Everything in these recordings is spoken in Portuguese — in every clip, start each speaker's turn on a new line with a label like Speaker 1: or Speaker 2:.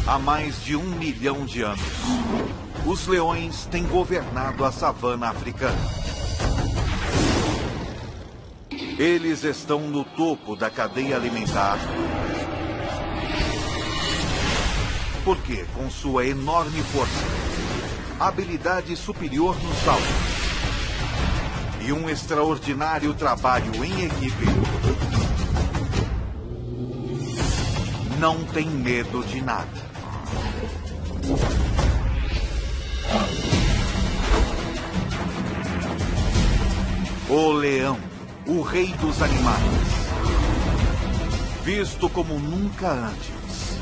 Speaker 1: Há mais de 1 milhão de anos, os leões têm governado a savana africana. Eles estão no topo da cadeia alimentar, porque, com sua enorme força, habilidade superior no salto e um extraordinário trabalho em equipe, não tem medo de nada. O leão, o rei dos animais, visto como nunca antes,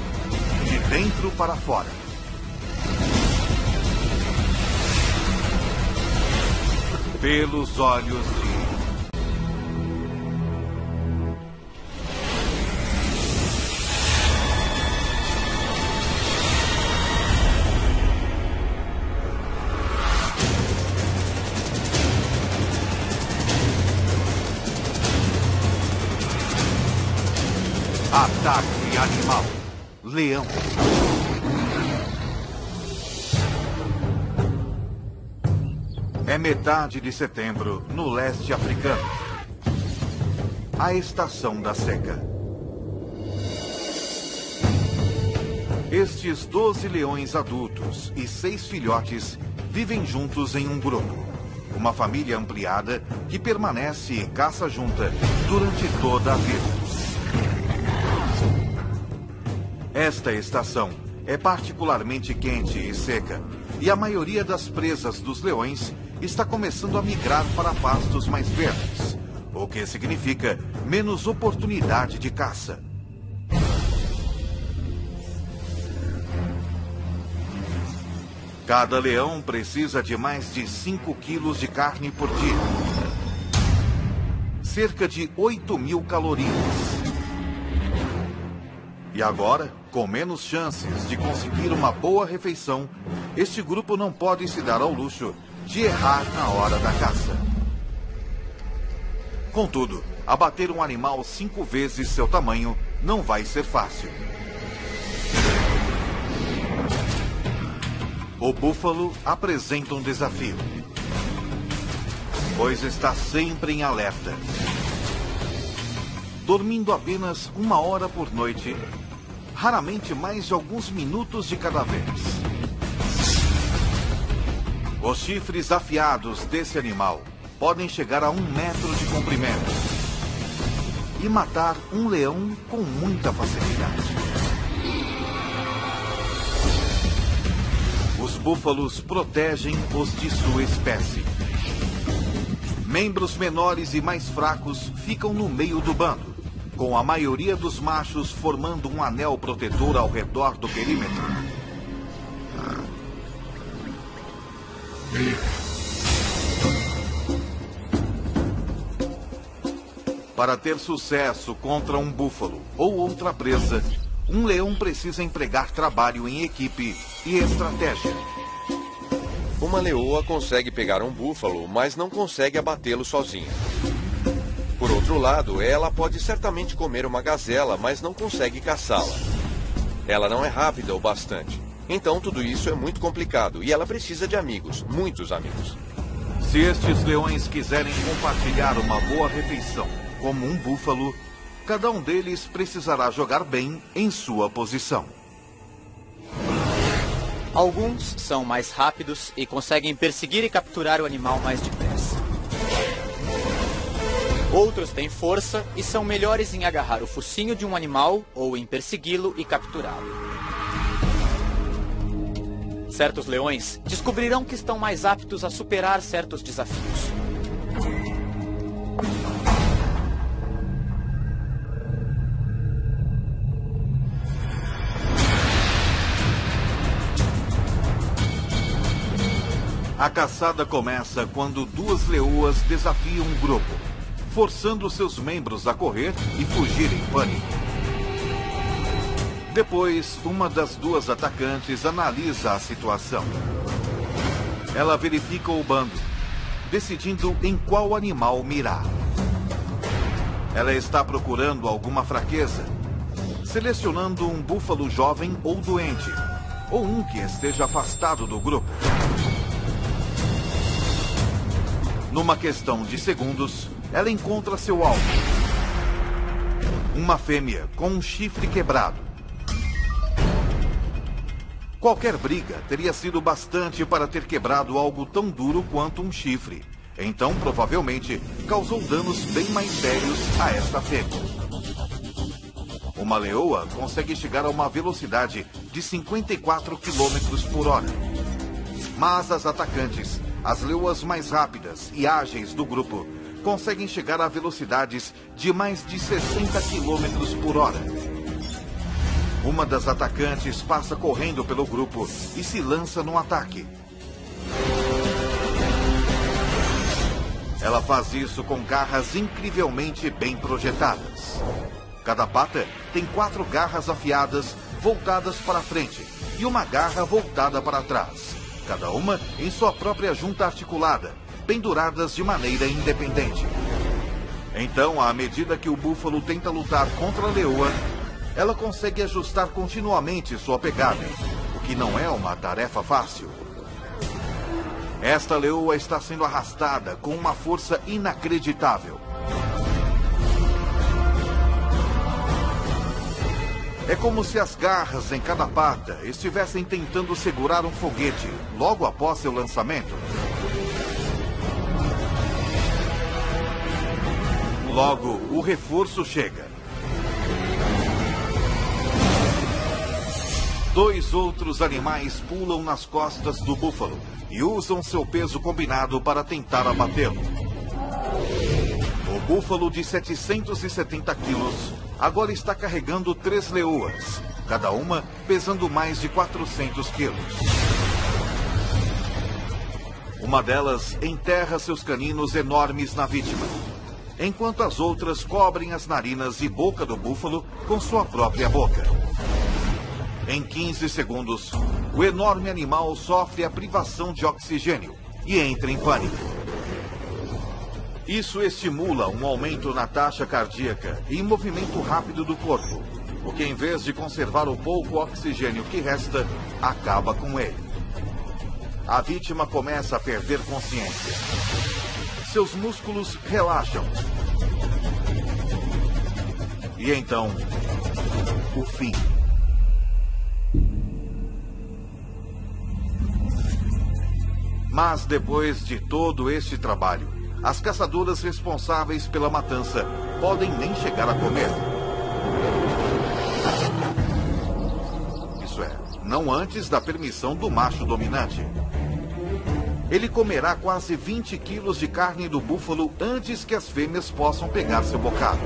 Speaker 1: de dentro para fora. Pelos olhos de... Ataque animal. Leão. É metade de setembro, no leste africano. A estação da seca. Estes 12 leões adultos e 6 filhotes vivem juntos em um grupo. Uma família ampliada que permanece e caça junta durante toda a vida. Esta estação é particularmente quente e seca, e a maioria das presas dos leões está começando a migrar para pastos mais verdes, o que significa menos oportunidade de caça. Cada leão precisa de mais de 5 quilos de carne por dia, cerca de 8.000 calorias. E agora, com menos chances de conseguir uma boa refeição, este grupo não pode se dar ao luxo de errar na hora da caça. Contudo, abater um animal 5 vezes seu tamanho não vai ser fácil. O búfalo apresenta um desafio, pois está sempre em alerta. Dormindo apenas 1 hora por noite, raramente mais de alguns minutos de cada vez. Os chifres afiados desse animal podem chegar a 1 metro de comprimento e matar um leão com muita facilidade. Os búfalos protegem os de sua espécie. Membros menores e mais fracos ficam no meio do bando, com a maioria dos machos formando um anel protetor ao redor do perímetro. Para ter sucesso contra um búfalo ou outra presa, um leão precisa empregar trabalho em equipe e estratégia.
Speaker 2: Uma leoa consegue pegar um búfalo, mas não consegue abatê-lo sozinha. Por outro lado, ela pode certamente comer uma gazela, mas não consegue caçá-la. Ela não é rápida o bastante. Então tudo isso é muito complicado e ela precisa de amigos, muitos amigos.
Speaker 1: Se estes leões quiserem compartilhar uma boa refeição, como um búfalo, cada um deles precisará jogar bem em sua posição.
Speaker 3: Alguns são mais rápidos e conseguem perseguir e capturar o animal mais depressa. Outros têm força e são melhores em agarrar o focinho de um animal ou em persegui-lo e capturá-lo. Certos leões descobrirão que estão mais aptos a superar certos desafios.
Speaker 1: A caçada começa quando 2 leoas desafiam um grupo, forçando seus membros a correr e fugir em pânico. Depois, uma das 2 atacantes analisa a situação. Ela verifica o bando, decidindo em qual animal mirar. Ela está procurando alguma fraqueza, selecionando um búfalo jovem ou doente, ou um que esteja afastado do grupo. Numa questão de segundos, ela encontra seu alvo. Uma fêmea com um chifre quebrado. Qualquer briga teria sido bastante para ter quebrado algo tão duro quanto um chifre. Então, provavelmente, causou danos bem mais sérios a esta fêmea. Uma leoa consegue chegar a uma velocidade de 54 km por hora. Mas as atacantes, as leoas mais rápidas e ágeis do grupo, conseguem chegar a velocidades de mais de 60 km por hora. Uma das atacantes passa correndo pelo grupo e se lança no ataque. Ela faz isso com garras incrivelmente bem projetadas. Cada pata tem 4 garras afiadas voltadas para frente e uma garra voltada para trás, cada uma em sua própria junta articulada, penduradas de maneira independente. Então, à medida que o búfalo tenta lutar contra a leoa, ela consegue ajustar continuamente sua pegada, o que não é uma tarefa fácil. Esta leoa está sendo arrastada com uma força inacreditável. É como se as garras em cada pata estivessem tentando segurar um foguete logo após seu lançamento. Logo, o reforço chega. 2 outros animais pulam nas costas do búfalo e usam seu peso combinado para tentar abatê-lo. O búfalo de 770 quilos agora está carregando 3 leoas, cada uma pesando mais de 400 quilos. Uma delas enterra seus caninos enormes na vítima, enquanto as outras cobrem as narinas e boca do búfalo com sua própria boca. Em 15 segundos, o enorme animal sofre a privação de oxigênio e entra em pânico. Isso estimula um aumento na taxa cardíaca e movimento rápido do corpo, o que, em vez de conservar o pouco oxigênio que resta, acaba com ele. A vítima começa a perder consciência. Seus músculos relaxam. E então, o fim. Mas depois de todo este trabalho, as caçadoras responsáveis pela matança podem nem chegar a comer. Isso é, não antes da permissão do macho dominante. Ele comerá quase 20 quilos de carne do búfalo antes que as fêmeas possam pegar seu bocado.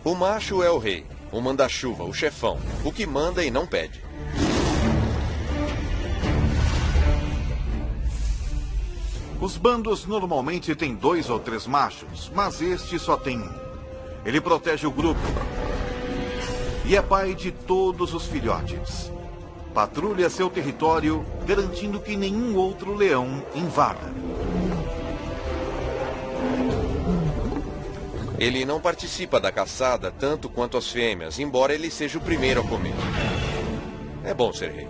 Speaker 2: O macho é o rei, o manda-chuva, o chefão, o que manda e não pede.
Speaker 1: Os bandos normalmente têm 2 ou 3 machos, mas este só tem 1. Ele protege o grupo e é pai de todos os filhotes. Patrulha seu território, garantindo que nenhum outro leão invada.
Speaker 2: Ele não participa da caçada tanto quanto as fêmeas, embora ele seja o primeiro a comer. É bom ser rei.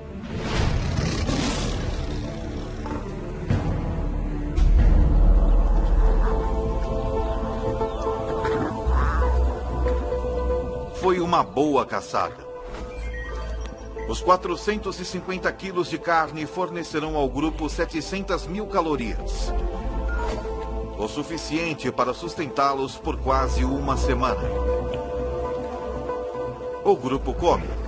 Speaker 1: Foi uma boa caçada. Os 450 quilos de carne fornecerão ao grupo 700 mil calorias. O suficiente para sustentá-los por quase uma semana. O grupo come.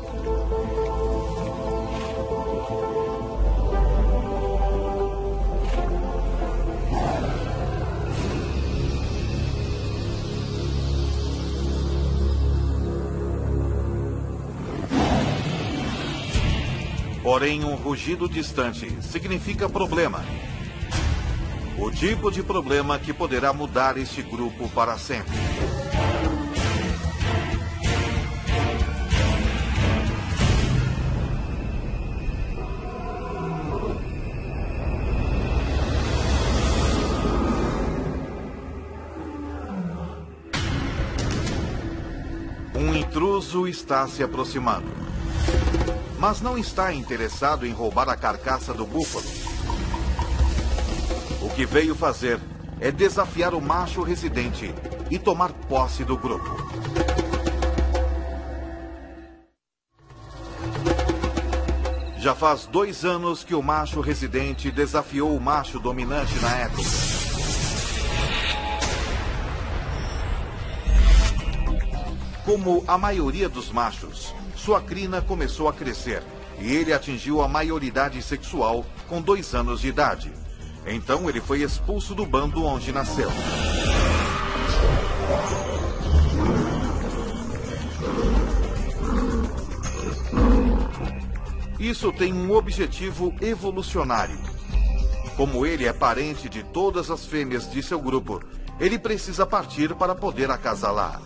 Speaker 1: Porém, um rugido distante significa problema. O tipo de problema que poderá mudar este grupo para sempre. Um intruso está se aproximando. Mas não está interessado em roubar a carcaça do búfalo. O que veio fazer é desafiar o macho residente e tomar posse do grupo. Já faz 2 anos que o macho residente desafiou o macho dominante na época. Como a maioria dos machos, sua crina começou a crescer e ele atingiu a maioridade sexual com 2 anos de idade. Então ele foi expulso do bando onde nasceu. Isso tem um objetivo evolucionário. Como ele é parente de todas as fêmeas de seu grupo, ele precisa partir para poder acasalar.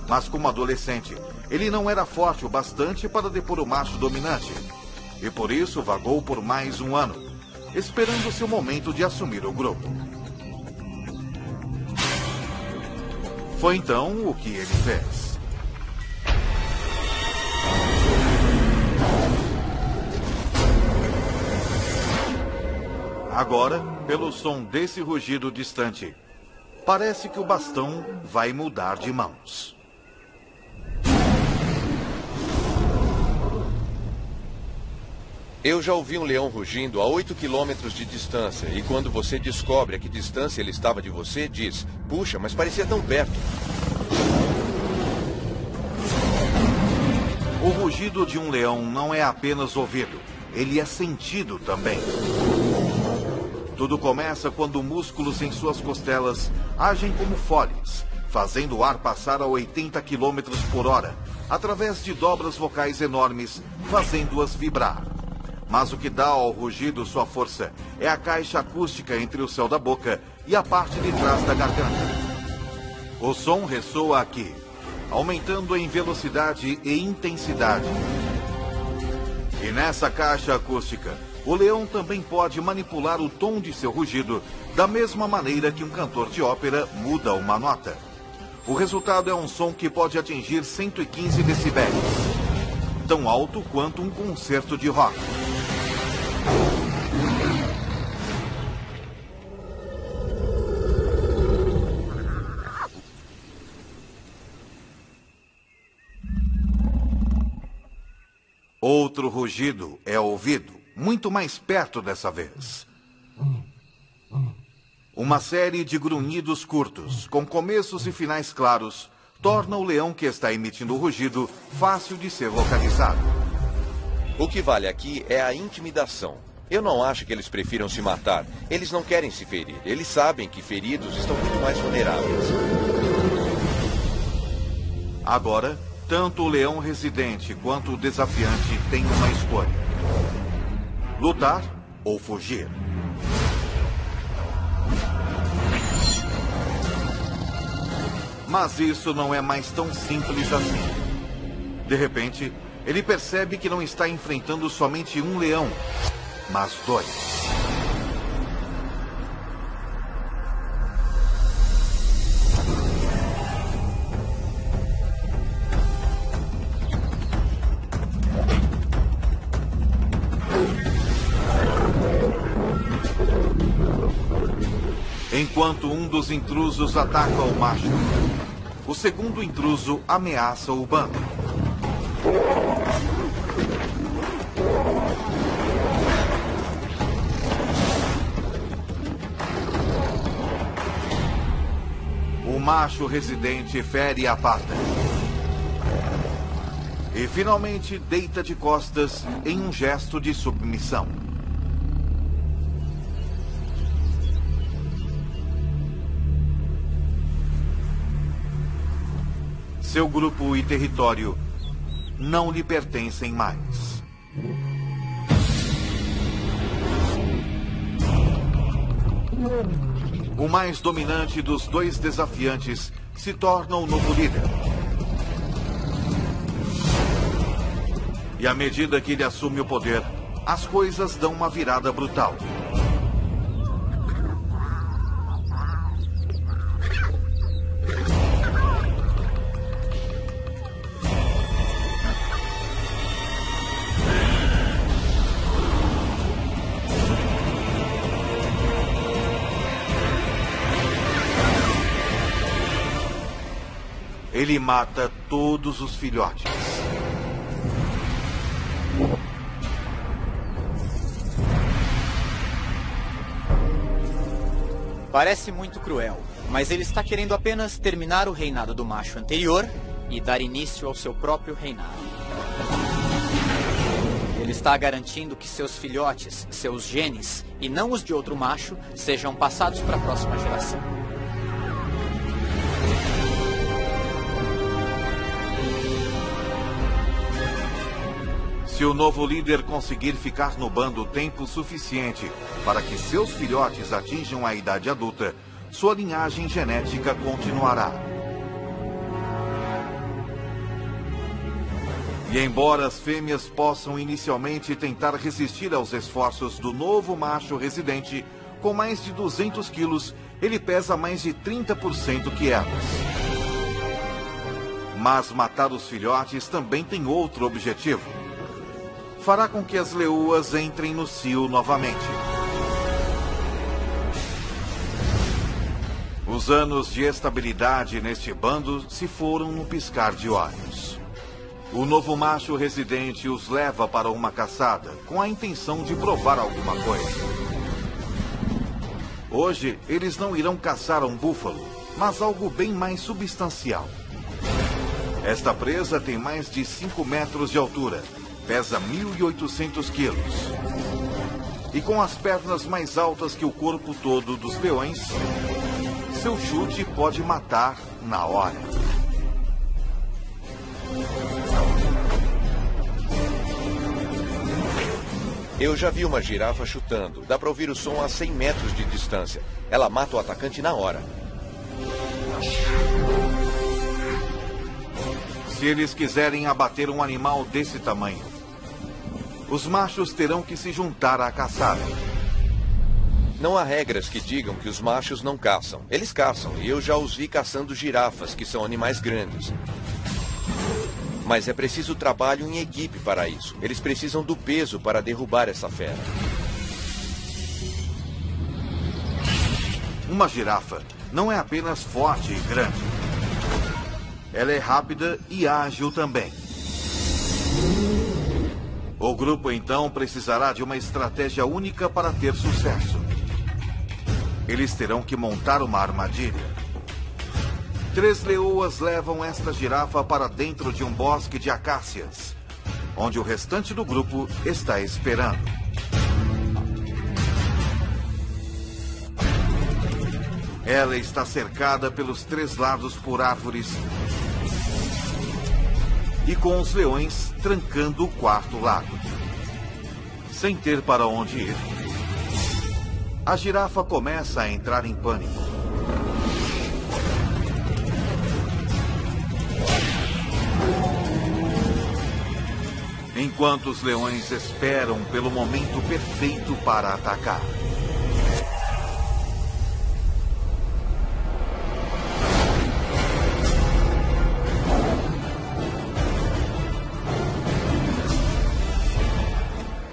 Speaker 1: Mas como adolescente, ele não era forte o bastante para depor o macho dominante. E por isso vagou por mais 1 ano, esperando seu momento de assumir o grupo. Foi então o que ele fez. Agora, pelo som desse rugido distante, parece que o bastão vai mudar de mãos.
Speaker 2: Eu já ouvi um leão rugindo a 8 quilômetros de distância, e quando você descobre a que distância ele estava de você, diz: puxa, mas parecia tão perto.
Speaker 1: O rugido de um leão não é apenas ouvido, ele é sentido também. Tudo começa quando músculos em suas costelas agem como foles, fazendo o ar passar a 80 km por hora, através de dobras vocais enormes, fazendo-as vibrar. Mas o que dá ao rugido sua força é a caixa acústica entre o céu da boca e a parte de trás da garganta. O som ressoa aqui, aumentando em velocidade e intensidade. E nessa caixa acústica, o leão também pode manipular o tom de seu rugido da mesma maneira que um cantor de ópera muda uma nota. O resultado é um som que pode atingir 115 decibéis, tão alto quanto um concerto de rock. Outro rugido é ouvido, muito mais perto dessa vez. Uma série de grunhidos curtos, com começos e finais claros, torna o leão que está emitindo o rugido fácil de ser localizado.
Speaker 2: O que vale aqui é a intimidação. Eu não acho que eles prefiram se matar. Eles não querem se ferir. Eles sabem que feridos estão muito mais vulneráveis.
Speaker 1: Agora, tanto o leão residente quanto o desafiante têm uma escolha: lutar ou fugir. Mas isso não é mais tão simples assim. De repente, ele percebe que não está enfrentando somente um leão, mas 2. Enquanto um dos intrusos ataca o macho, o segundo intruso ameaça o bando. O macho residente fere a pata. E finalmente deita de costas em um gesto de submissão. Seu grupo e território não lhe pertencem mais. O mais dominante dos 2 desafiantes se torna o novo líder. E à medida que ele assume o poder, as coisas dão uma virada brutal. ele mata todos os filhotes.
Speaker 3: Parece muito cruel, mas ele está querendo apenas terminar o reinado do macho anterior e dar início ao seu próprio reinado. Ele está garantindo que seus filhotes, seus genes, e não os de outro macho, sejam passados para a próxima geração.
Speaker 1: Se o novo líder conseguir ficar no bando tempo suficiente para que seus filhotes atinjam a idade adulta, sua linhagem genética continuará. E embora as fêmeas possam inicialmente tentar resistir aos esforços do novo macho residente, com mais de 200 quilos, ele pesa mais de 30% que elas. Mas matar os filhotes também tem outro objetivo. Fará com que as leoas entrem no cio novamente. Os anos de estabilidade neste bando se foram no piscar de olhos. O novo macho residente os leva para uma caçada, com a intenção de provar alguma coisa. Hoje, eles não irão caçar um búfalo, mas algo bem mais substancial. Esta presa tem mais de 5 metros de altura. Pesa 1.800 quilos. E com as pernas mais altas que o corpo todo dos leões, seu chute pode matar na hora.
Speaker 2: Eu já vi uma girafa chutando. Dá para ouvir o som a 100 metros de distância. Ela mata o atacante na hora.
Speaker 1: Se eles quiserem abater um animal desse tamanho, os machos terão que se juntar à caçada.
Speaker 2: Não há regras que digam que os machos não caçam. Eles caçam, e eu já os vi caçando girafas, que são animais grandes. Mas é preciso trabalho em equipe para isso. Eles precisam do peso para derrubar essa fera.
Speaker 1: Uma girafa não é apenas forte e grande. Ela é rápida e ágil também. O grupo, então, precisará de uma estratégia única para ter sucesso. Eles terão que montar uma armadilha. 3 leoas levam esta girafa para dentro de um bosque de acácias, onde o restante do grupo está esperando. Ela está cercada pelos 3 lados por árvores e com os leões trancando o 4º lado. Sem ter para onde ir, a girafa começa a entrar em pânico. Enquanto os leões esperam pelo momento perfeito para atacar.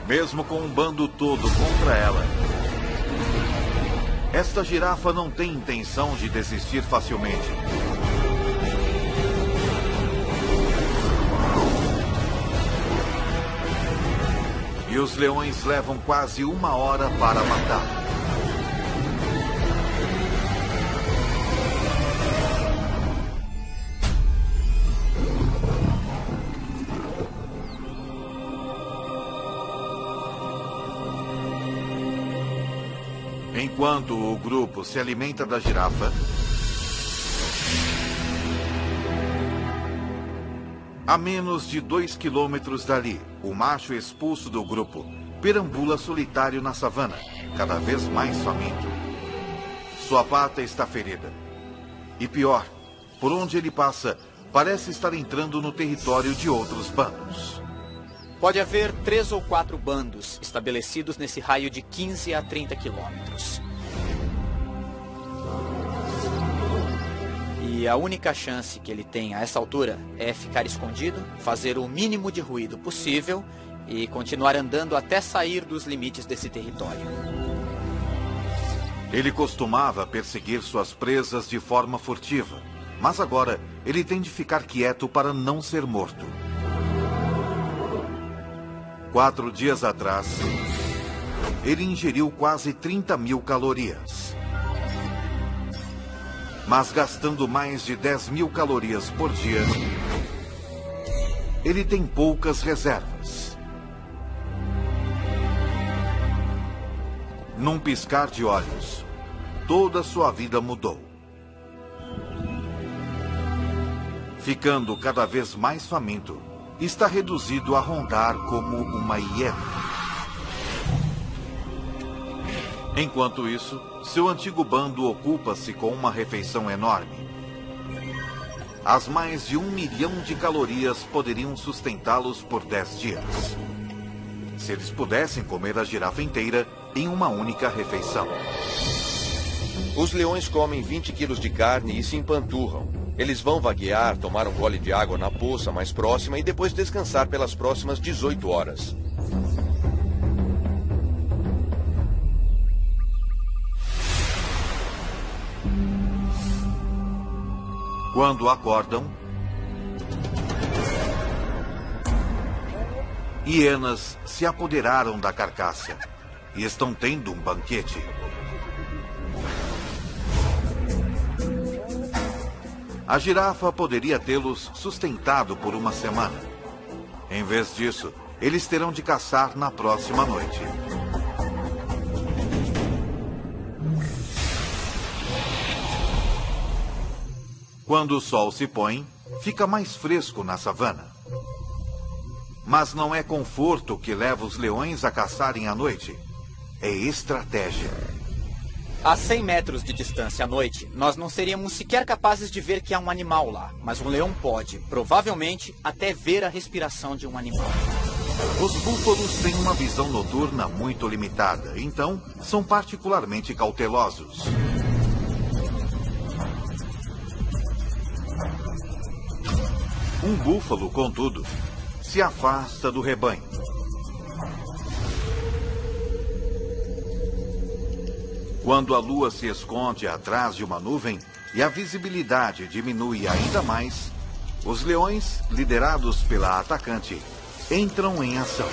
Speaker 1: Mesmo com um bando todo contra ela, esta girafa não tem intenção de desistir facilmente. E os leões levam quase 1 hora para matar. Enquanto o grupo se alimenta da girafa, a menos de 2 quilômetros dali, o macho expulso do grupo perambula solitário na savana, cada vez mais faminto. Sua pata está ferida. E pior, por onde ele passa, parece estar entrando no território de outros bandos.
Speaker 3: Pode haver 3 ou 4 bandos estabelecidos nesse raio de 15 a 30 quilômetros. E a única chance que ele tem a essa altura é ficar escondido, fazer o mínimo de ruído possível e continuar andando até sair dos limites desse território.
Speaker 1: Ele costumava perseguir suas presas de forma furtiva, Mas agora, ele tem de ficar quieto para não ser morto. 4 dias atrás, ele ingeriu quase 30.000 calorias. Mas gastando mais de 10.000 calorias por dia, ele tem poucas reservas. Num piscar de olhos, toda sua vida mudou. Ficando cada vez mais faminto, está reduzido a rondar como uma hiena. Enquanto isso, seu antigo bando ocupa-se com uma refeição enorme. As mais de 1 milhão de calorias poderiam sustentá-los por 10 dias. Se eles pudessem comer a girafa inteira em uma única refeição.
Speaker 2: Os leões comem 20 quilos de carne e se empanturram. Eles vão vaguear, tomar um gole de água na poça mais próxima e depois descansar pelas próximas 18 horas.
Speaker 1: Quando acordam, hienas se apoderaram da carcaça e estão tendo um banquete. A girafa poderia tê-los sustentado por uma semana. Em vez disso, eles terão de caçar na próxima noite. Quando o sol se põe, fica mais fresco na savana. Mas não é conforto que leva os leões a caçarem à noite. É estratégia.
Speaker 3: A 100 metros de distância à noite, nós não seríamos sequer capazes de ver que há um animal lá. Mas um leão pode, provavelmente, até ver a respiração de um animal.
Speaker 1: Os búfalos têm uma visão noturna muito limitada, então são particularmente cautelosos. Um búfalo, contudo, se afasta do rebanho. Quando a lua se esconde atrás de uma nuvem e a visibilidade diminui ainda mais, os leões, liderados pela atacante, entram em ação.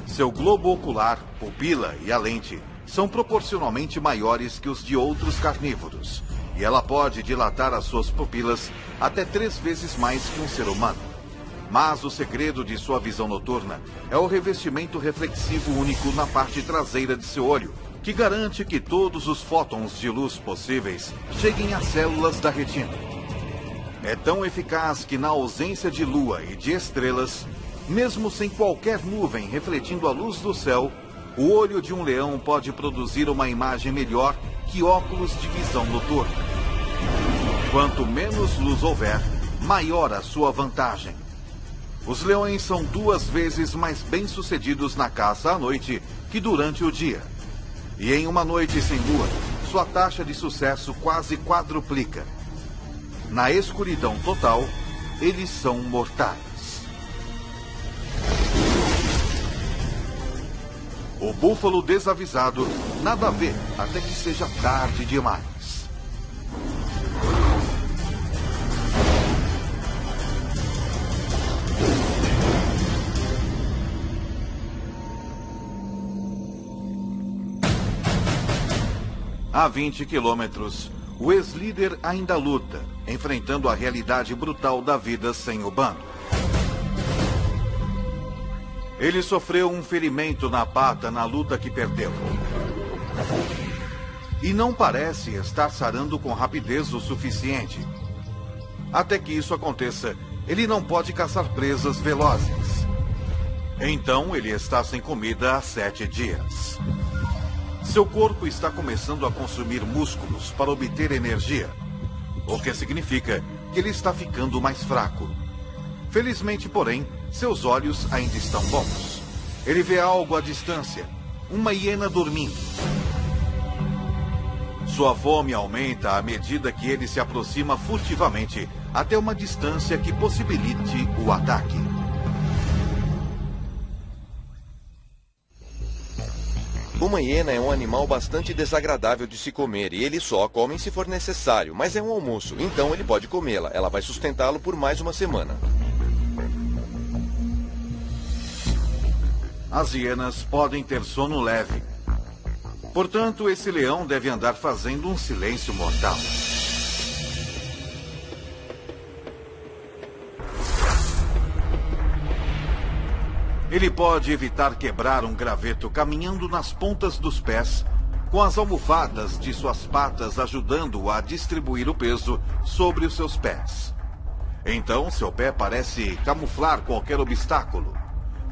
Speaker 1: Seu globo ocular, pupila e a lente são proporcionalmente maiores que os de outros carnívoros, e ela pode dilatar as suas pupilas até 3 vezes mais que um ser humano. Mas o segredo de sua visão noturna é o revestimento reflexivo único na parte traseira de seu olho, que garante que todos os fótons de luz possíveis cheguem às células da retina. É tão eficaz que na ausência de lua e de estrelas, mesmo sem qualquer nuvem refletindo a luz do céu, o olho de um leão pode produzir uma imagem melhor que óculos de visão noturna. Quanto menos luz houver, maior a sua vantagem. Os leões são 2 vezes mais bem-sucedidos na caça à noite que durante o dia. E em uma noite sem lua, sua taxa de sucesso quase quadruplica. Na escuridão total, eles são mortais. O búfalo desavisado nada vê até que seja tarde demais. A 20 quilômetros, o ex-líder ainda luta, enfrentando a realidade brutal da vida sem o bando. Ele sofreu um ferimento na pata na luta que perdeu. E não parece estar sarando com rapidez o suficiente. Até que isso aconteça, ele não pode caçar presas velozes. Então ele está sem comida há 7 dias. Seu corpo está começando a consumir músculos para obter energia, o que significa que ele está ficando mais fraco. Felizmente, porém, seus olhos ainda estão bons. Ele vê algo à distância, uma hiena dormindo. Sua fome aumenta à medida que ele se aproxima furtivamente até uma distância que possibilite o ataque.
Speaker 2: Uma hiena é um animal bastante desagradável de se comer e eles só comem se for necessário, mas é um almoço, então ele pode comê-la. Ela vai sustentá-lo por mais uma semana.
Speaker 1: As hienas podem ter sono leve. Portanto, esse leão deve andar fazendo um silêncio mortal. Ele pode evitar quebrar um graveto caminhando nas pontas dos pés, com as almofadas de suas patas ajudando-o a distribuir o peso sobre os seus pés. Então, seu pé parece camuflar qualquer obstáculo,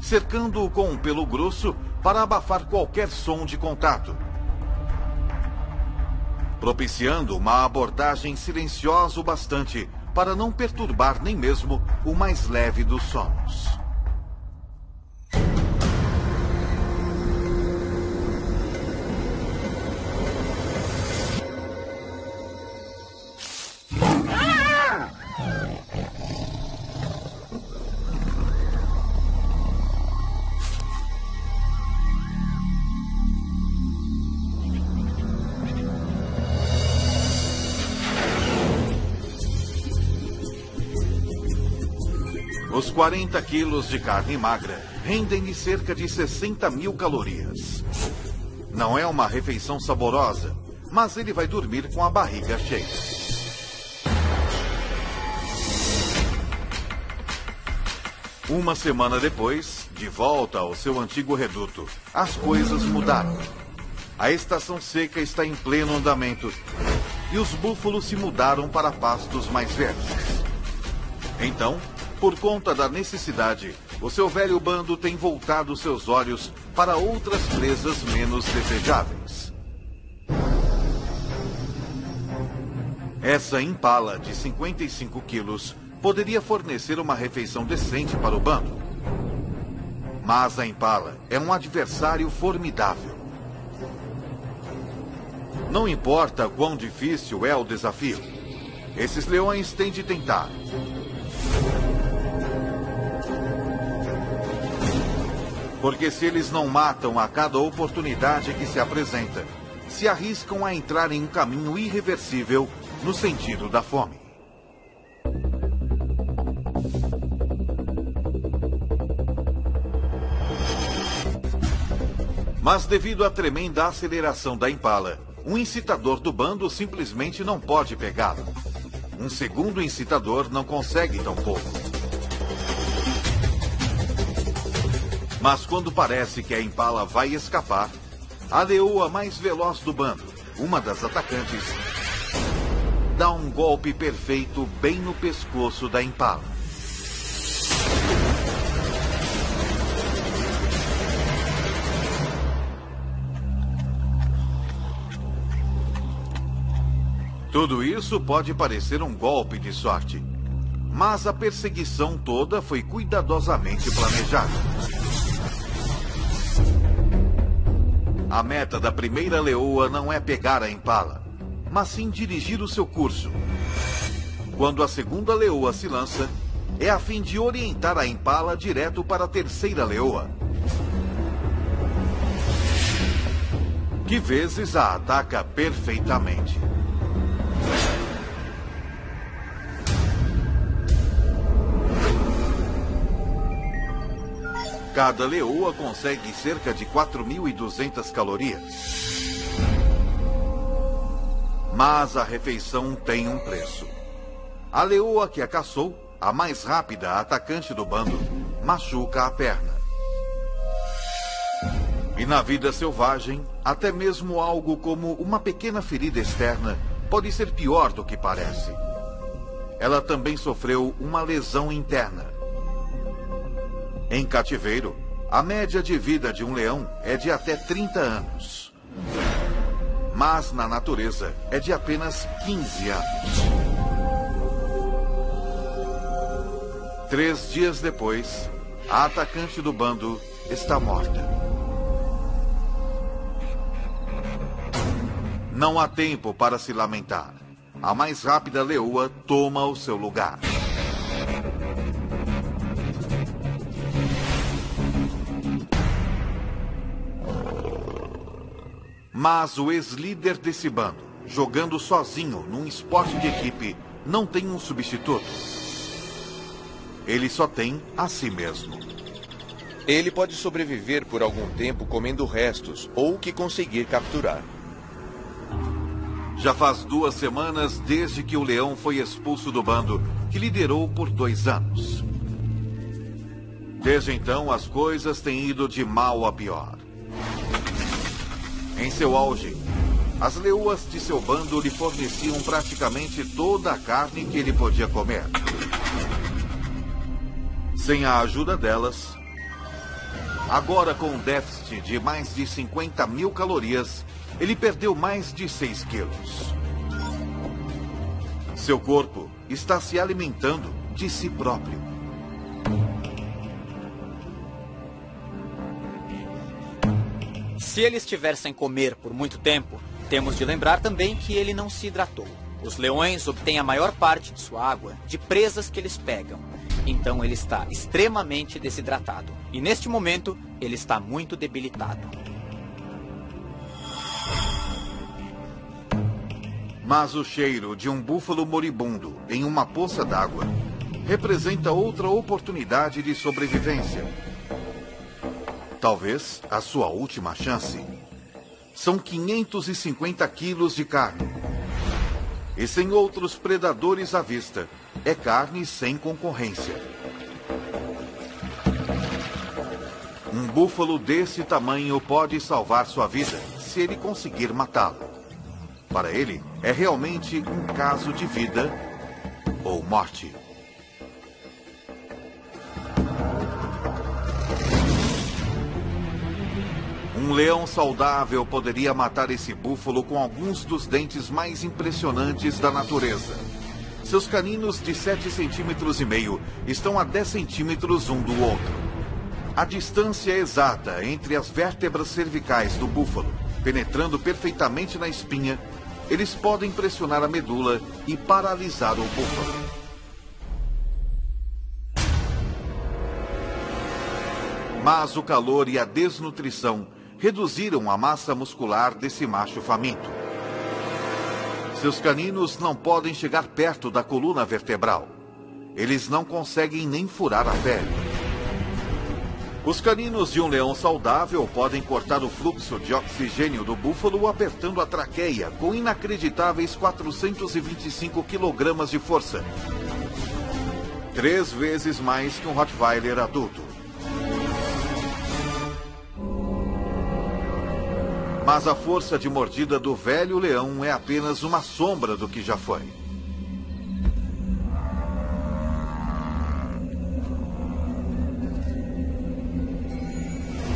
Speaker 1: cercando-o com um pelo grosso para abafar qualquer som de contato, propiciando uma abordagem silenciosa o bastante para não perturbar nem mesmo o mais leve dos sonos. Os 40 quilos de carne magra rendem-lhe cerca de 60.000 calorias. Não é uma refeição saborosa, mas ele vai dormir com a barriga cheia. Uma semana depois, de volta ao seu antigo reduto, as coisas mudaram. A estação seca está em pleno andamento e os búfalos se mudaram para pastos mais verdes. Então, por conta da necessidade, o seu velho bando tem voltado seus olhos para outras presas menos desejáveis. Essa impala de 55 quilos poderia fornecer uma refeição decente para o bando. Mas a impala é um adversário formidável. Não importa quão difícil é o desafio, esses leões têm de tentar. Porque se eles não matam a cada oportunidade que se apresenta, se arriscam a entrar em um caminho irreversível no sentido da fome. Mas devido à tremenda aceleração da impala, um incitador do bando simplesmente não pode pegá-lo. Um segundo incitador não consegue tão pouco. Mas quando parece que a impala vai escapar, a leoa mais veloz do bando, uma das atacantes, dá um golpe perfeito bem no pescoço da impala. Tudo isso pode parecer um golpe de sorte, mas a perseguição toda foi cuidadosamente planejada. A meta da primeira leoa não é pegar a impala, mas sim dirigir o seu curso. Quando a segunda leoa se lança, é a fim de orientar a impala direto para a terceira leoa, que vezes a ataca perfeitamente. Cada leoa consegue cerca de 4.200 calorias. Mas a refeição tem um preço. A leoa que a caçou, a mais rápida atacante do bando, machuca a perna. E na vida selvagem, até mesmo algo como uma pequena ferida externa pode ser pior do que parece. Ela também sofreu uma lesão interna. Em cativeiro, a média de vida de um leão é de até 30 anos. Mas na natureza é de apenas 15 anos. 3 dias depois, a atacante do bando está morta. Não há tempo para se lamentar. A mais rápida leoa toma o seu lugar. Mas o ex-líder desse bando, jogando sozinho num esporte de equipe, não tem um substituto. Ele só tem a si mesmo.
Speaker 2: Ele pode sobreviver por algum tempo comendo restos ou o que conseguir capturar.
Speaker 1: Já faz 2 semanas desde que o leão foi expulso do bando, que liderou por 2 anos. Desde então, as coisas têm ido de mal a pior. Em seu auge, as leoas de seu bando lhe forneciam praticamente toda a carne que ele podia comer. Sem a ajuda delas, agora com um déficit de mais de 50 mil calorias, ele perdeu mais de 6 quilos. Seu corpo está se alimentando de si próprio.
Speaker 3: Se ele estiver sem comer por muito tempo, temos de lembrar também que ele não se hidratou. Os leões obtêm a maior parte de sua água de presas que eles pegam. Então ele está extremamente desidratado. E neste momento, ele está muito debilitado.
Speaker 1: Mas o cheiro de um búfalo moribundo em uma poça d'água representa outra oportunidade de sobrevivência. Talvez a sua última chance. São 550 quilos de carne. E sem outros predadores à vista, é carne sem concorrência. Um búfalo desse tamanho pode salvar sua vida se ele conseguir matá-lo. Para ele, é realmente um caso de vida ou morte. Um leão saudável poderia matar esse búfalo com alguns dos dentes mais impressionantes da natureza. Seus caninos de 7,5 centímetros estão a 10 centímetros um do outro. A distância exata entre as vértebras cervicais do búfalo, penetrando perfeitamente na espinha, eles podem pressionar a medula e paralisar o búfalo. Mas o calor e a desnutrição reduziram a massa muscular desse macho faminto. Seus caninos não podem chegar perto da coluna vertebral. Eles não conseguem nem furar a pele. Os caninos de um leão saudável podem cortar o fluxo de oxigênio do búfalo apertando a traqueia com inacreditáveis 425 quilogramas de força. 3 vezes mais que um Rottweiler adulto. Mas a força de mordida do velho leão é apenas uma sombra do que já foi.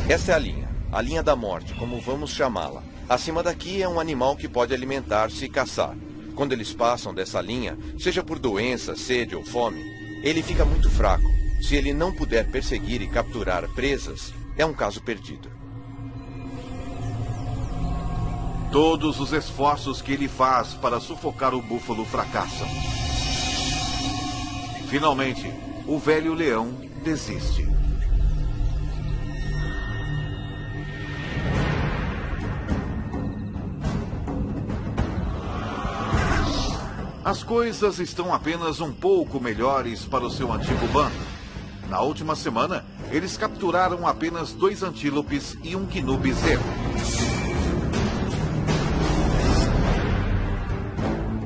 Speaker 2: Essa é a linha da morte, como vamos chamá-la. Acima daqui é um animal que pode alimentar-se e caçar. Quando eles passam dessa linha, seja por doença, sede ou fome, ele fica muito fraco. Se ele não puder perseguir e capturar presas, é um caso perdido.
Speaker 1: Todos os esforços que ele faz para sufocar o búfalo fracassam. Finalmente, o velho leão desiste. As coisas estão apenas um pouco melhores para o seu antigo bando. Na última semana, eles capturaram apenas 2 antílopes e um quinu bezerro.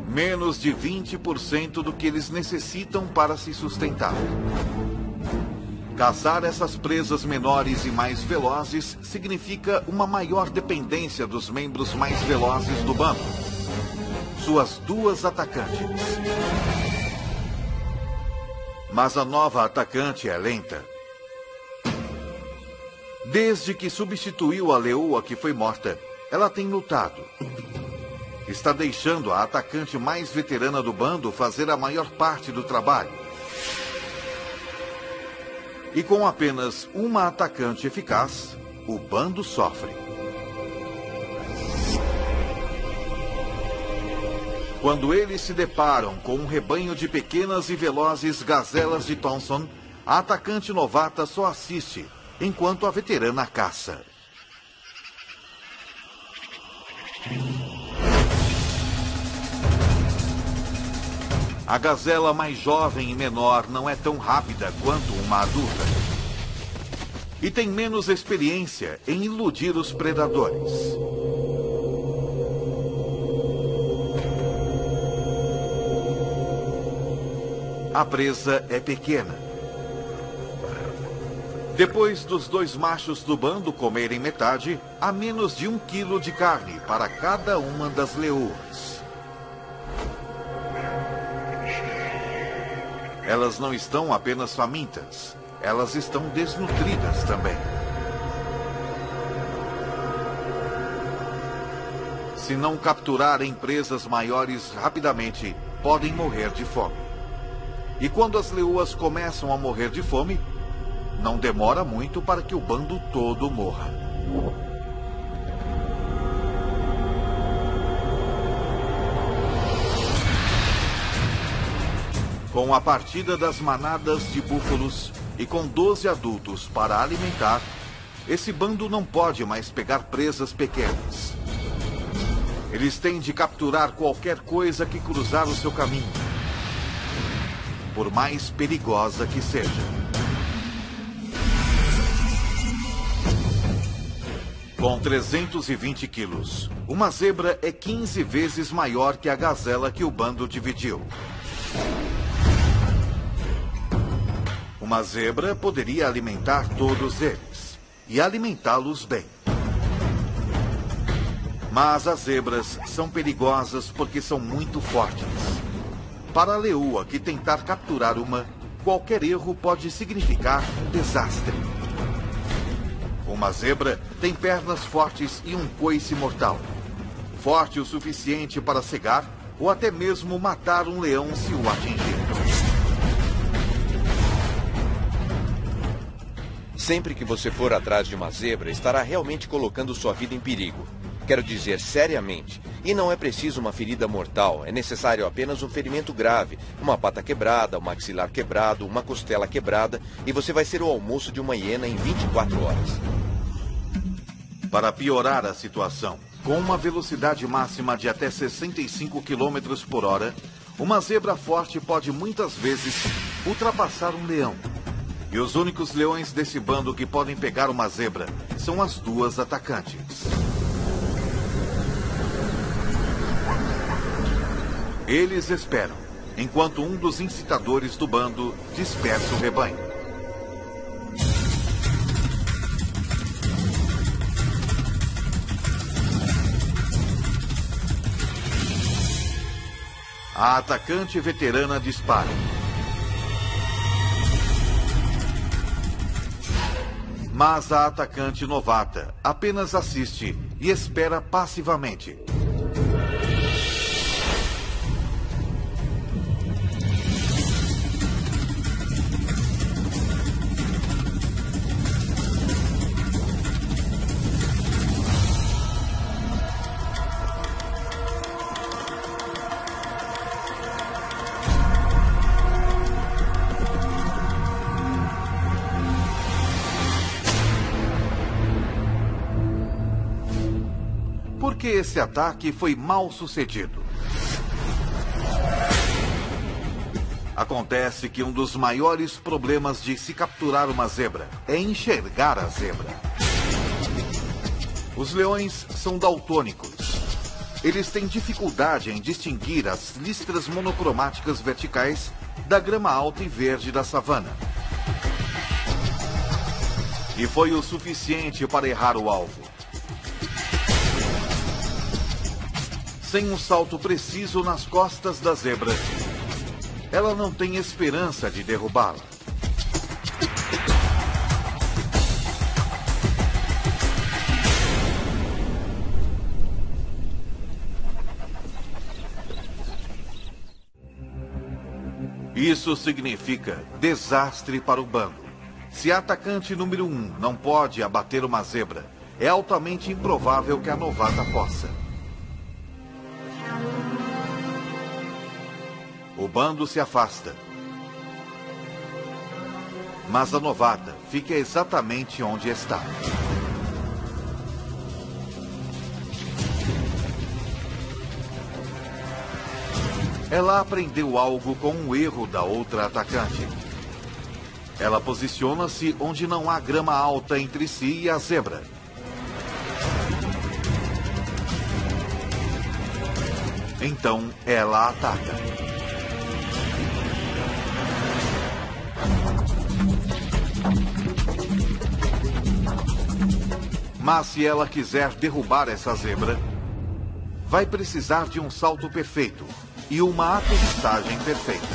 Speaker 1: Menos de 20% do que eles necessitam para se sustentar. Caçar essas presas menores e mais velozes significa uma maior dependência dos membros mais velozes do bando. Suas 2 atacantes. Mas a nova atacante é lenta. Desde que substituiu a leoa que foi morta, ela tem lutado. Está deixando a atacante mais veterana do bando fazer a maior parte do trabalho. E com apenas uma atacante eficaz, o bando sofre. Quando eles se deparam com um rebanho de pequenas e velozes gazelas de Thompson, a atacante novata só assiste, enquanto a veterana caça. A gazela mais jovem e menor não é tão rápida quanto uma adulta. E tem menos experiência em iludir os predadores. A presa é pequena. Depois dos dois machos do bando comerem metade, há menos de 1 quilo de carne para cada uma das leoas. Elas não estão apenas famintas, elas estão desnutridas também. Se não capturarem presas maiores rapidamente, podem morrer de fome. E quando as leoas começam a morrer de fome, não demora muito para que o bando todo morra. Com a partida das manadas de búfalos e com 12 adultos para alimentar, esse bando não pode mais pegar presas pequenas. Eles têm de capturar qualquer coisa que cruzar o seu caminho, por mais perigosa que seja. Com 320 quilos, uma zebra é 15 vezes maior que a gazela que o bando dividiu. Uma zebra poderia alimentar todos eles, e alimentá-los bem. Mas as zebras são perigosas porque são muito fortes. Para a leoa que tentar capturar uma, qualquer erro pode significar um desastre. Uma zebra tem pernas fortes e um coice mortal. Forte o suficiente para cegar ou até mesmo matar um leão se o atingir.
Speaker 2: Sempre que você for atrás de uma zebra, estará realmente colocando sua vida em perigo. Quero dizer, seriamente. E não é preciso uma ferida mortal. É necessário apenas um ferimento grave. Uma pata quebrada, um maxilar quebrado, uma costela quebrada. E você vai ser o almoço de uma hiena em 24 horas.
Speaker 1: Para piorar a situação, com uma velocidade máxima de até 65 km por hora, uma zebra forte pode muitas vezes ultrapassar um leão. E os únicos leões desse bando que podem pegar uma zebra são as duas atacantes. Eles esperam, enquanto um dos incitadores do bando dispersa o rebanho. A atacante veterana dispara. Mas a atacante novata apenas assiste e espera passivamente. Porque esse ataque foi mal sucedido. Acontece que um dos maiores problemas de se capturar uma zebra é enxergar a zebra. Os leões são daltônicos. Eles têm dificuldade em distinguir as listras monocromáticas verticais da grama alta e verde da savana. E foi o suficiente para errar o alvo. Sem um salto preciso nas costas da zebra, ela não tem esperança de derrubá-la. Isso significa desastre para o bando. Se a atacante número 1 não pode abater uma zebra, é altamente improvável que a novata possa. O bando se afasta. Mas a novata fica exatamente onde está. Ela aprendeu algo com um erro da outra atacante. Ela posiciona-se onde não há grama alta entre si e a zebra. Então, ela ataca. Mas se ela quiser derrubar essa zebra, vai precisar de um salto perfeito e uma aterrissagem perfeita.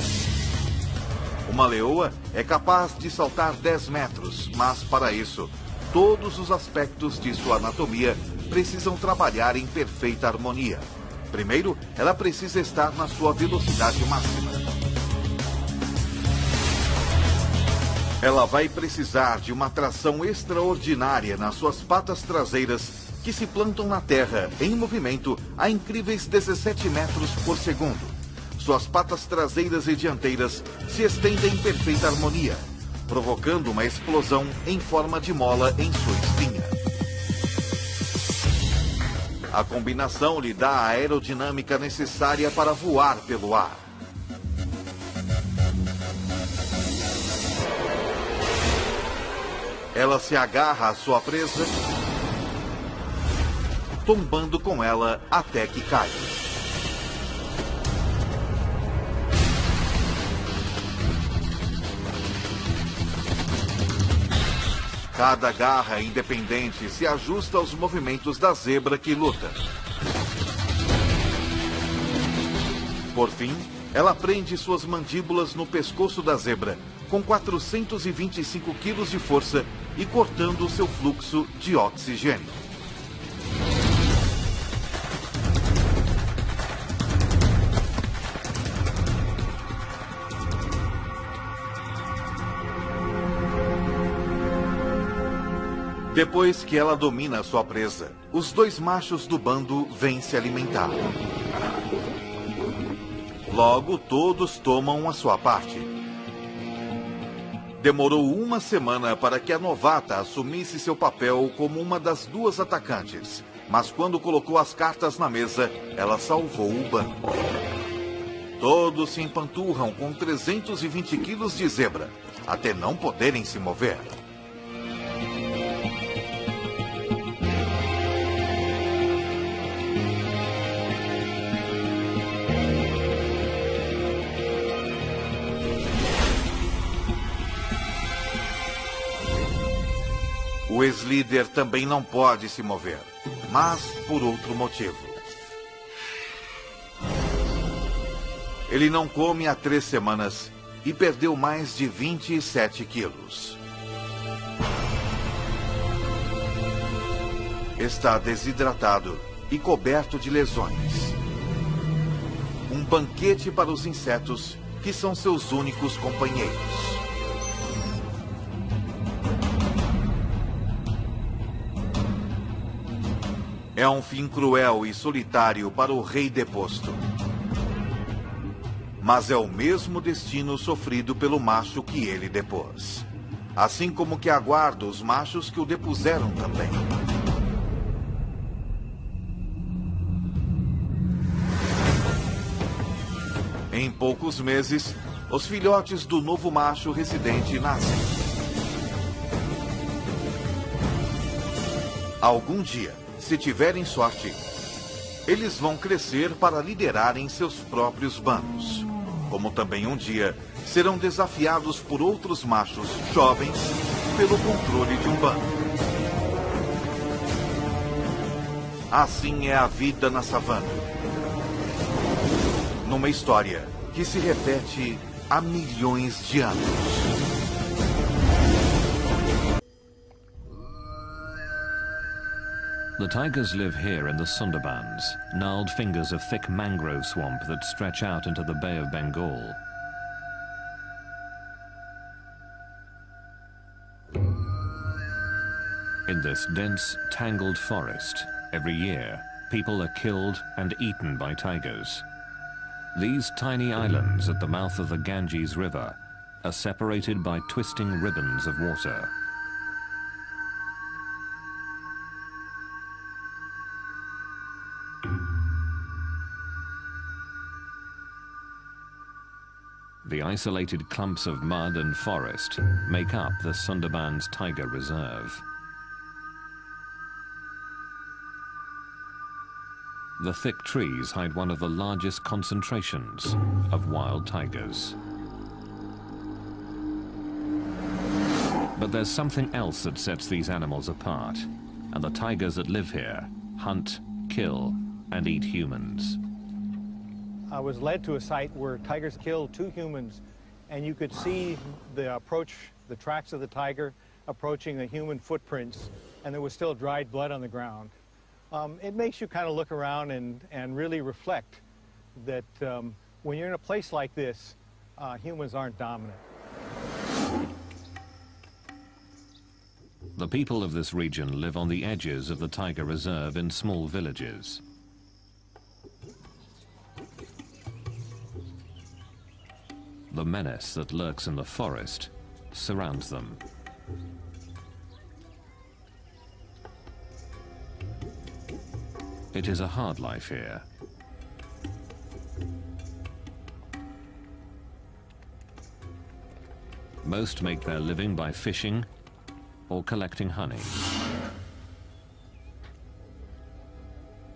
Speaker 1: Uma leoa é capaz de saltar 10 metros, mas para isso, todos os aspectos de sua anatomia precisam trabalhar em perfeita harmonia. Primeiro, ela precisa estar na sua velocidade máxima. Ela vai precisar de uma tração extraordinária nas suas patas traseiras, que se plantam na terra em movimento a incríveis 17 metros por segundo. Suas patas traseiras e dianteiras se estendem em perfeita harmonia, provocando uma explosão em forma de mola em sua espinha. A combinação lhe dá a aerodinâmica necessária para voar pelo ar. Ela se agarra à sua presa, tombando com ela até que cai. Cada garra independente se ajusta aos movimentos da zebra que luta. Por fim, ela prende suas mandíbulas no pescoço da zebra, com 425 quilos de força e cortando o seu fluxo de oxigênio. Depois que ela domina sua presa, os dois machos do bando vêm se alimentar. Logo, todos tomam a sua parte. Demorou uma semana para que a novata assumisse seu papel como uma das duas atacantes, mas quando colocou as cartas na mesa, ela salvou o bando. Todos se empanturram com 320 quilos de zebra, até não poderem se mover. O ex-líder também não pode se mover, mas por outro motivo. Ele não come há 3 semanas e perdeu mais de 27 quilos. Está desidratado e coberto de lesões. Um banquete para os insetos, que são seus únicos companheiros. É um fim cruel e solitário para o rei deposto. Mas é o mesmo destino sofrido pelo macho que ele depôs. Assim como que aguarda os machos que o depuseram também. Em poucos meses, os filhotes do novo macho residente nascem. Algum dia, se tiverem sorte, eles vão crescer para liderarem seus próprios bandos. Como também um dia serão desafiados por outros machos jovens pelo controle de um bando. Assim é a vida na savana. Numa história que se repete há milhões de anos.
Speaker 4: The tigers live here in the Sundarbans, gnarled fingers of thick mangrove swamp that stretch out into the Bay of Bengal. In this dense, tangled forest, every year, people are killed and eaten by tigers. These tiny islands at the mouth of the Ganges River are separated by twisting ribbons of water. The isolated clumps of mud and forest make up the Sundarbans Tiger Reserve. The thick trees hide one of the largest concentrations of wild tigers. But there's something else that sets these animals apart, and the tigers that live here hunt, kill, and eat humans.
Speaker 5: I was led to a site where tigers killed 2 humans, and you could see the tracks of the tiger approaching the human footprints, and there was still dried blood on the ground. It makes you kind of look around and really reflect that when you're in a place like this, humans aren't dominant.
Speaker 4: The people of this region live on the edges of the Tiger Reserve in small villages. The menace that lurks in the forest surrounds them. It is a hard life here. Most make their living by fishing or collecting honey.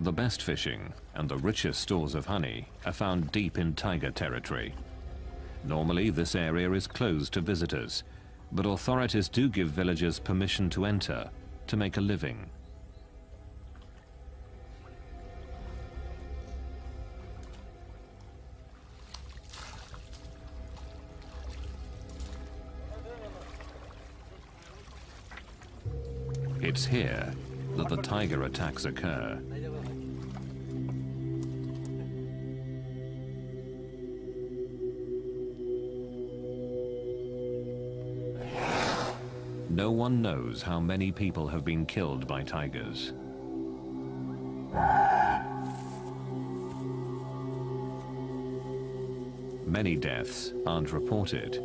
Speaker 4: The best fishing and the richest stores of honey are found deep in tiger territory. Normally, this area is closed to visitors, but authorities do give villagers permission to enter to make a living. It's here that the tiger attacks occur. No one knows how many people have been killed by tigers. Many deaths aren't reported.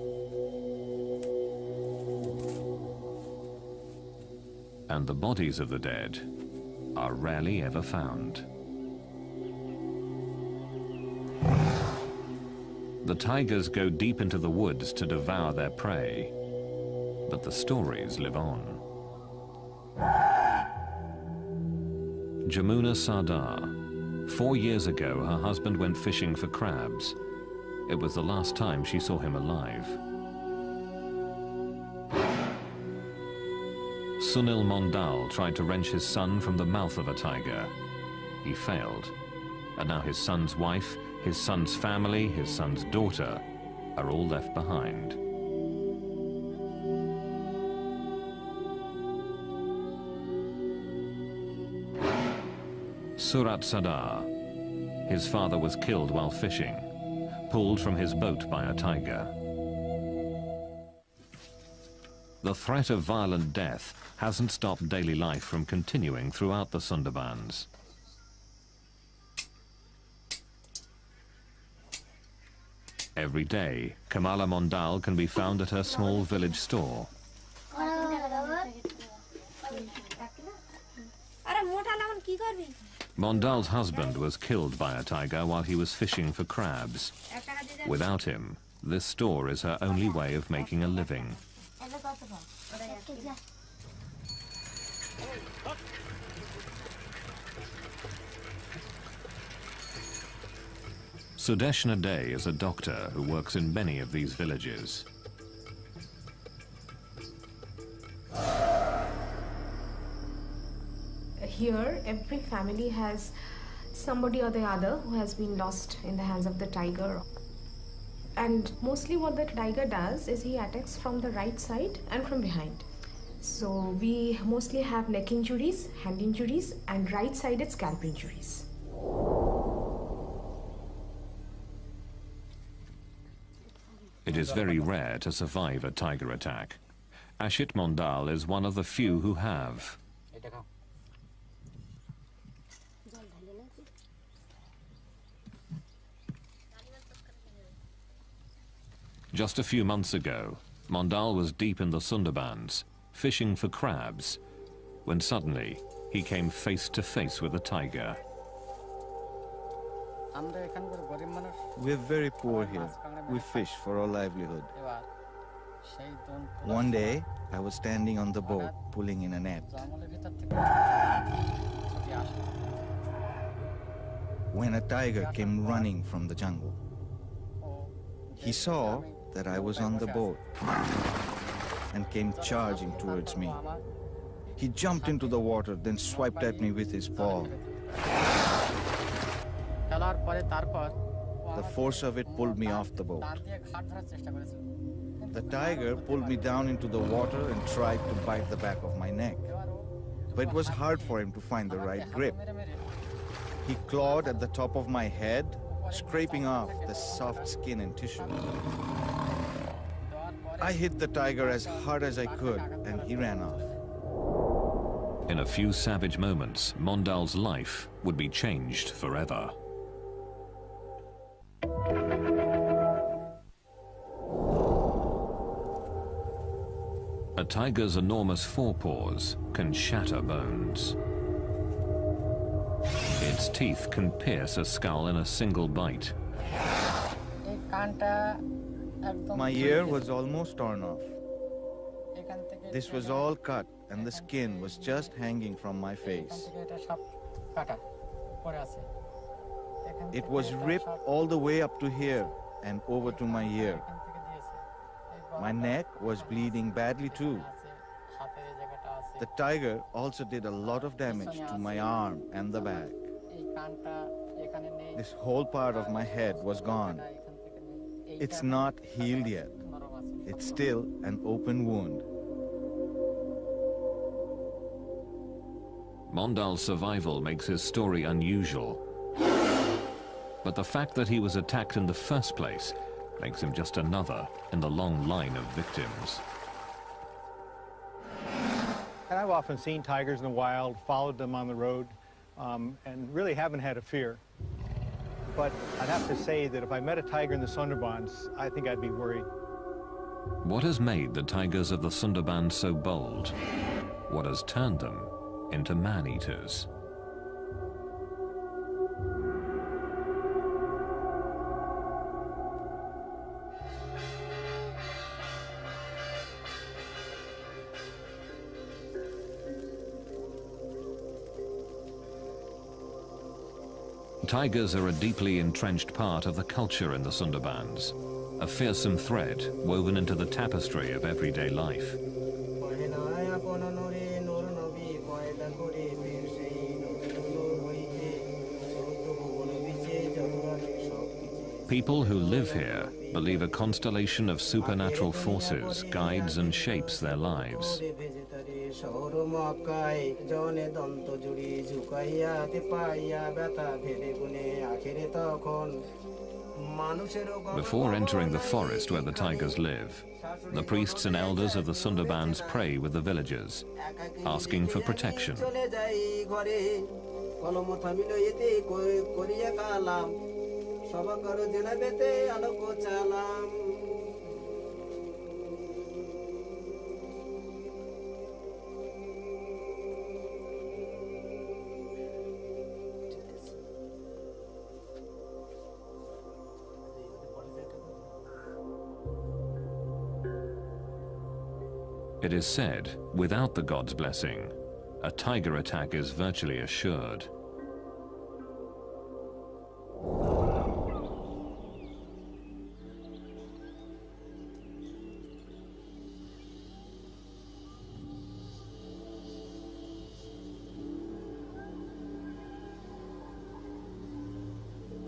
Speaker 4: And the bodies of the dead are rarely ever found. The tigers go deep into the woods to devour their prey, but the stories live on. Jamuna Sardar. 4 years ago, her husband went fishing for crabs. It was the last time she saw him alive. Sunil Mondal tried to wrench his son from the mouth of a tiger. He failed, and now his son's wife, his son's family, his son's daughter are all left behind. Surat Sadar. His father was killed while fishing, pulled from his boat by a tiger. The threat of violent death hasn't stopped daily life from continuing throughout the Sundarbans. Every day, Kamala Mondal can be found at her small village store. Mondal's husband was killed by a tiger while he was fishing for crabs. Without him, this store is her only way of making a living. Sudeshna Day is a doctor who works in many of these villages.
Speaker 6: Here, every family has somebody or the other who has been lost in the hands of the tiger. And mostly what the tiger does is he attacks from the right side and from behind. So we mostly have neck injuries, hand injuries, and right-sided scalp injuries.
Speaker 4: It is very rare to survive a tiger attack. Ashit Mondal is one of the few who have. Just a few months ago, Mondal was deep in the Sundarbans, fishing for crabs, when suddenly he came face to face with a tiger.
Speaker 7: We're very poor here. we fish for our livelihood. One day, I was standing on the boat, pulling in a net. When a tiger came running from the jungle. He saw that I was on the boat and came charging towards me. He jumped into the water, then swiped at me with his paw. The force of it pulled me off the boat. The tiger pulled me down into the water and tried to bite the back of my neck. But it was hard for him to find the right grip. He clawed at the top of my head, scraping off the soft skin and tissue. I hit the tiger as hard as I could, and he ran off.
Speaker 4: In a few savage moments, Mondal's life would be changed forever. A tiger's enormous forepaws can shatter bones. Its teeth can pierce a skull in a single bite.
Speaker 7: My ear was almost torn off. This was all cut, and the skin was just hanging from my face. It was ripped all the way up to here and over to my ear. My neck was bleeding badly too. The tiger also did a lot of damage to my arm and the back. This whole part of my head was gone. It's not healed yet. It's still an open wound.
Speaker 4: Mondal's survival makes his story unusual. But the fact that he was attacked in the first place makes him just another in the long line of victims.
Speaker 5: And I've often seen tigers in the wild, followed them on the road, and really haven't had a fear. But I'd have to say that if I met a tiger in the Sundarbans, I think I'd be worried.
Speaker 4: What has made the tigers of the Sundarbans so bold? What has turned them into man-eaters? Tigers are a deeply entrenched part of the culture in the Sundarbans, a fearsome thread woven into the tapestry of everyday life. People who live here believe a constellation of supernatural forces guides and shapes their lives. Before entering the forest where the tigers live, the priests and elders of the Sundarbans pray with the villagers, asking for protection. It is said, without the god's blessing, a tiger attack is virtually assured.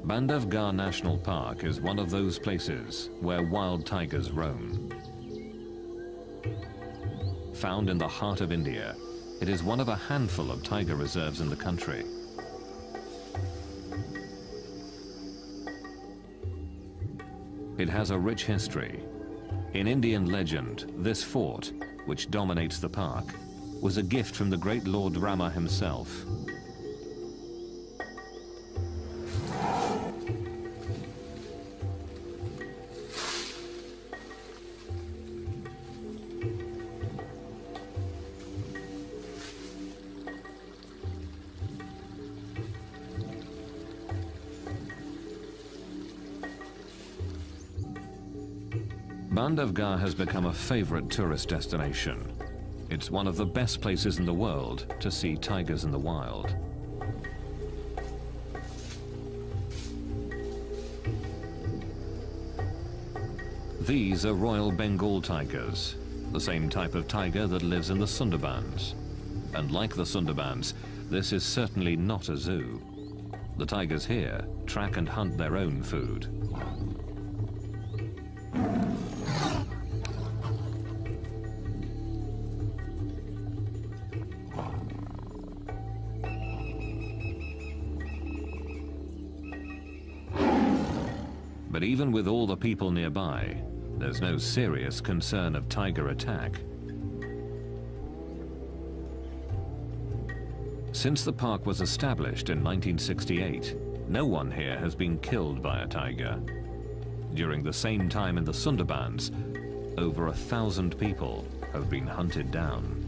Speaker 4: Bandhavgarh National Park is one of those places where wild tigers roam. Found in the heart of India, it is one of a handful of tiger reserves in the country. It has a rich history. In Indian legend, this fort, which dominates the park, was a gift from the great Lord Rama himself. Bandhavgarh has become a favorite tourist destination. It's one of the best places in the world to see tigers in the wild. These are Royal Bengal tigers, the same type of tiger that lives in the Sundarbans. And like the Sundarbans, this is certainly not a zoo. The tigers here track and hunt their own food. But even with all the people nearby, there's no serious concern of tiger attack. Since the park was established in 1968, no one here has been killed by a tiger. During the same time in the Sundarbans, over 1,000 people have been hunted down.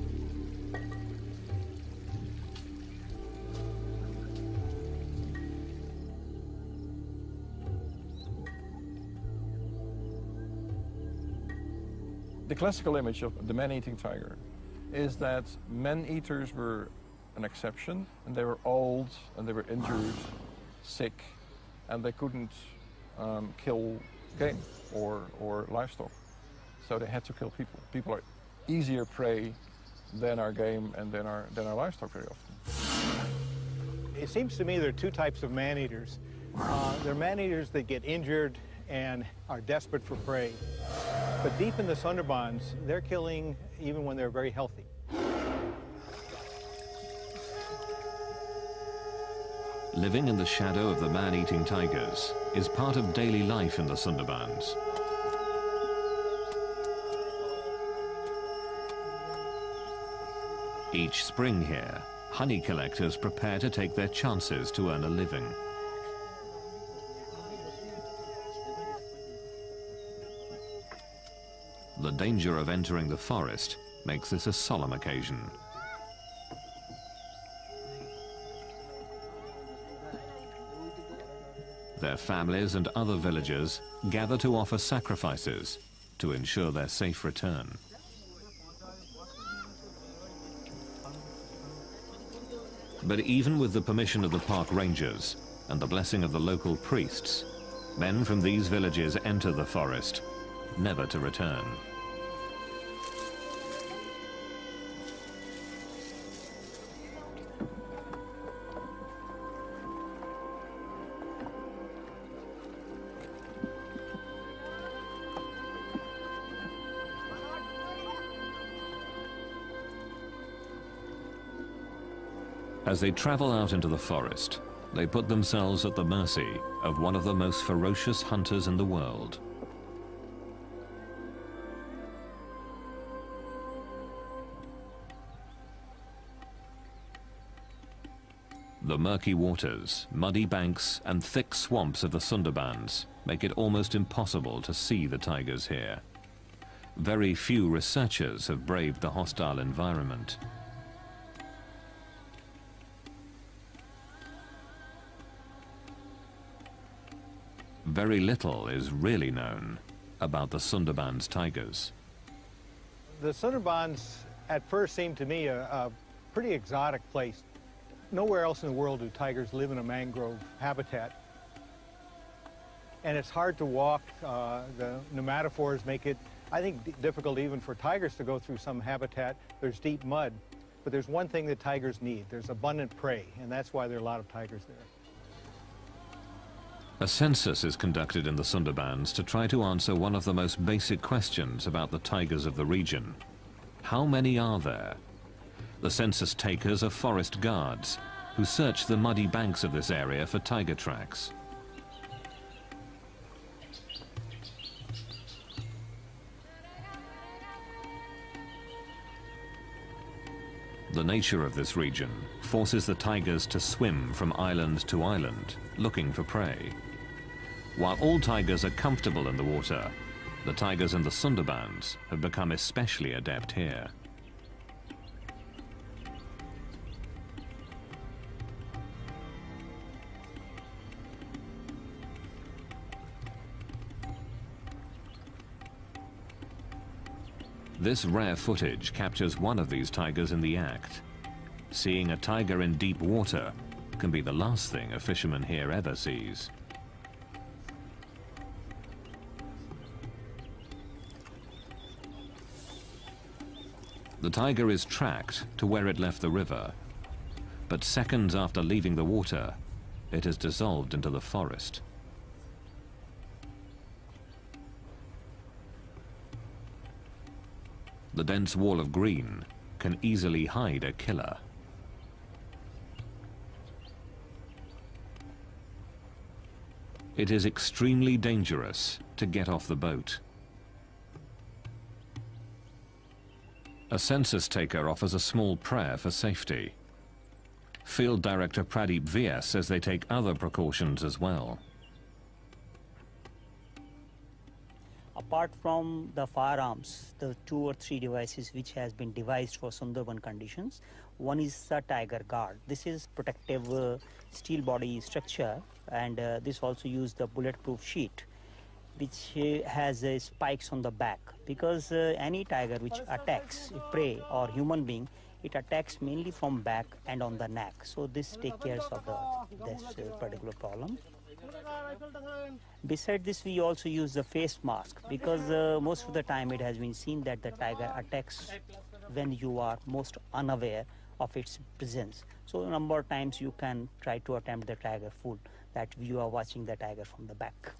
Speaker 8: The classical image of the man-eating tiger is that man-eaters were an exception, and they were old, and they were injured, sick, and they couldn't kill game or livestock. So they had to kill people. People are easier prey than our game and than our livestock very often.
Speaker 5: It seems to me there are two types of man-eaters. There are man-eaters that get injured and are desperate for prey. But deep in the Sundarbans, they're killing even when they're very healthy.
Speaker 4: Living in the shadow of the man-eating tigers is part of daily life in the Sundarbans. Each spring here, honey collectors prepare to take their chances to earn a living. The danger of entering the forest makes this a solemn occasion. Their families and other villagers gather to offer sacrifices to ensure their safe return. But even with the permission of the park rangers and the blessing of the local priests, men from these villages enter the forest, never to return. As they travel out into the forest, they put themselves at the mercy of one of the most ferocious hunters in the world. The murky waters, muddy banks, and thick swamps of the Sundarbans make it almost impossible to see the tigers here. Very few researchers have braved the hostile environment. Very little is really known about the Sundarbans tigers.
Speaker 5: The Sundarbans at first seemed to me a pretty exotic place. Nowhere else in the world do tigers live in a mangrove habitat. And it's hard to walk. The pneumatophores make it, I think, difficult even for tigers to go through some habitat. There's deep mud. But there's one thing that tigers need. There's abundant prey, and that's why there are a lot of tigers there.
Speaker 4: A census is conducted in the Sundarbans to try to answer one of the most basic questions about the tigers of the region. How many are there? The census takers are forest guards who search the muddy banks of this area for tiger tracks. The nature of this region forces the tigers to swim from island to island, looking for prey. While all tigers are comfortable in the water, the tigers in the Sundarbans have become especially adept here. This rare footage captures one of these tigers in the act. Seeing a tiger in deep water can be the last thing a fisherman here ever sees. The tiger is tracked to where it left the river, but seconds after leaving the water, it has dissolved into the forest. The dense wall of green can easily hide a killer. It is extremely dangerous to get off the boat. A census taker offers a small prayer for safety. Field Director Pradeep VS says they take other precautions as well.
Speaker 9: Apart from the firearms, the 2 or 3 devices which has been devised for Sundarban conditions, one is the Tiger Guard. This is protective steel body structure, and this also uses the bulletproof sheet, which has spikes on the back, because any tiger which attacks a prey or human being, it attacks mainly from back and on the neck. So this takes care of this particular problem. Besides this, we also use the face mask, because most of the time it has been seen that the tiger attacks when you are most unaware of its presence. So a number of times you can try to attempt the tiger food, that you are watching the tiger from the back.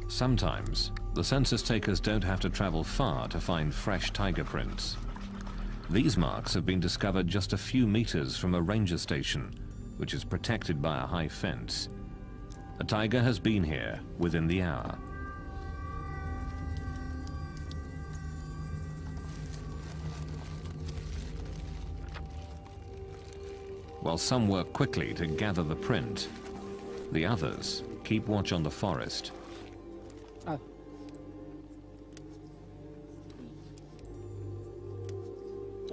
Speaker 4: Sometimes, the census takers don't have to travel far to find fresh tiger prints. These marks have been discovered just a few meters from a ranger station, which is protected by a high fence. A tiger has been here within the hour. While some work quickly to gather the print, the others keep watch on the forest.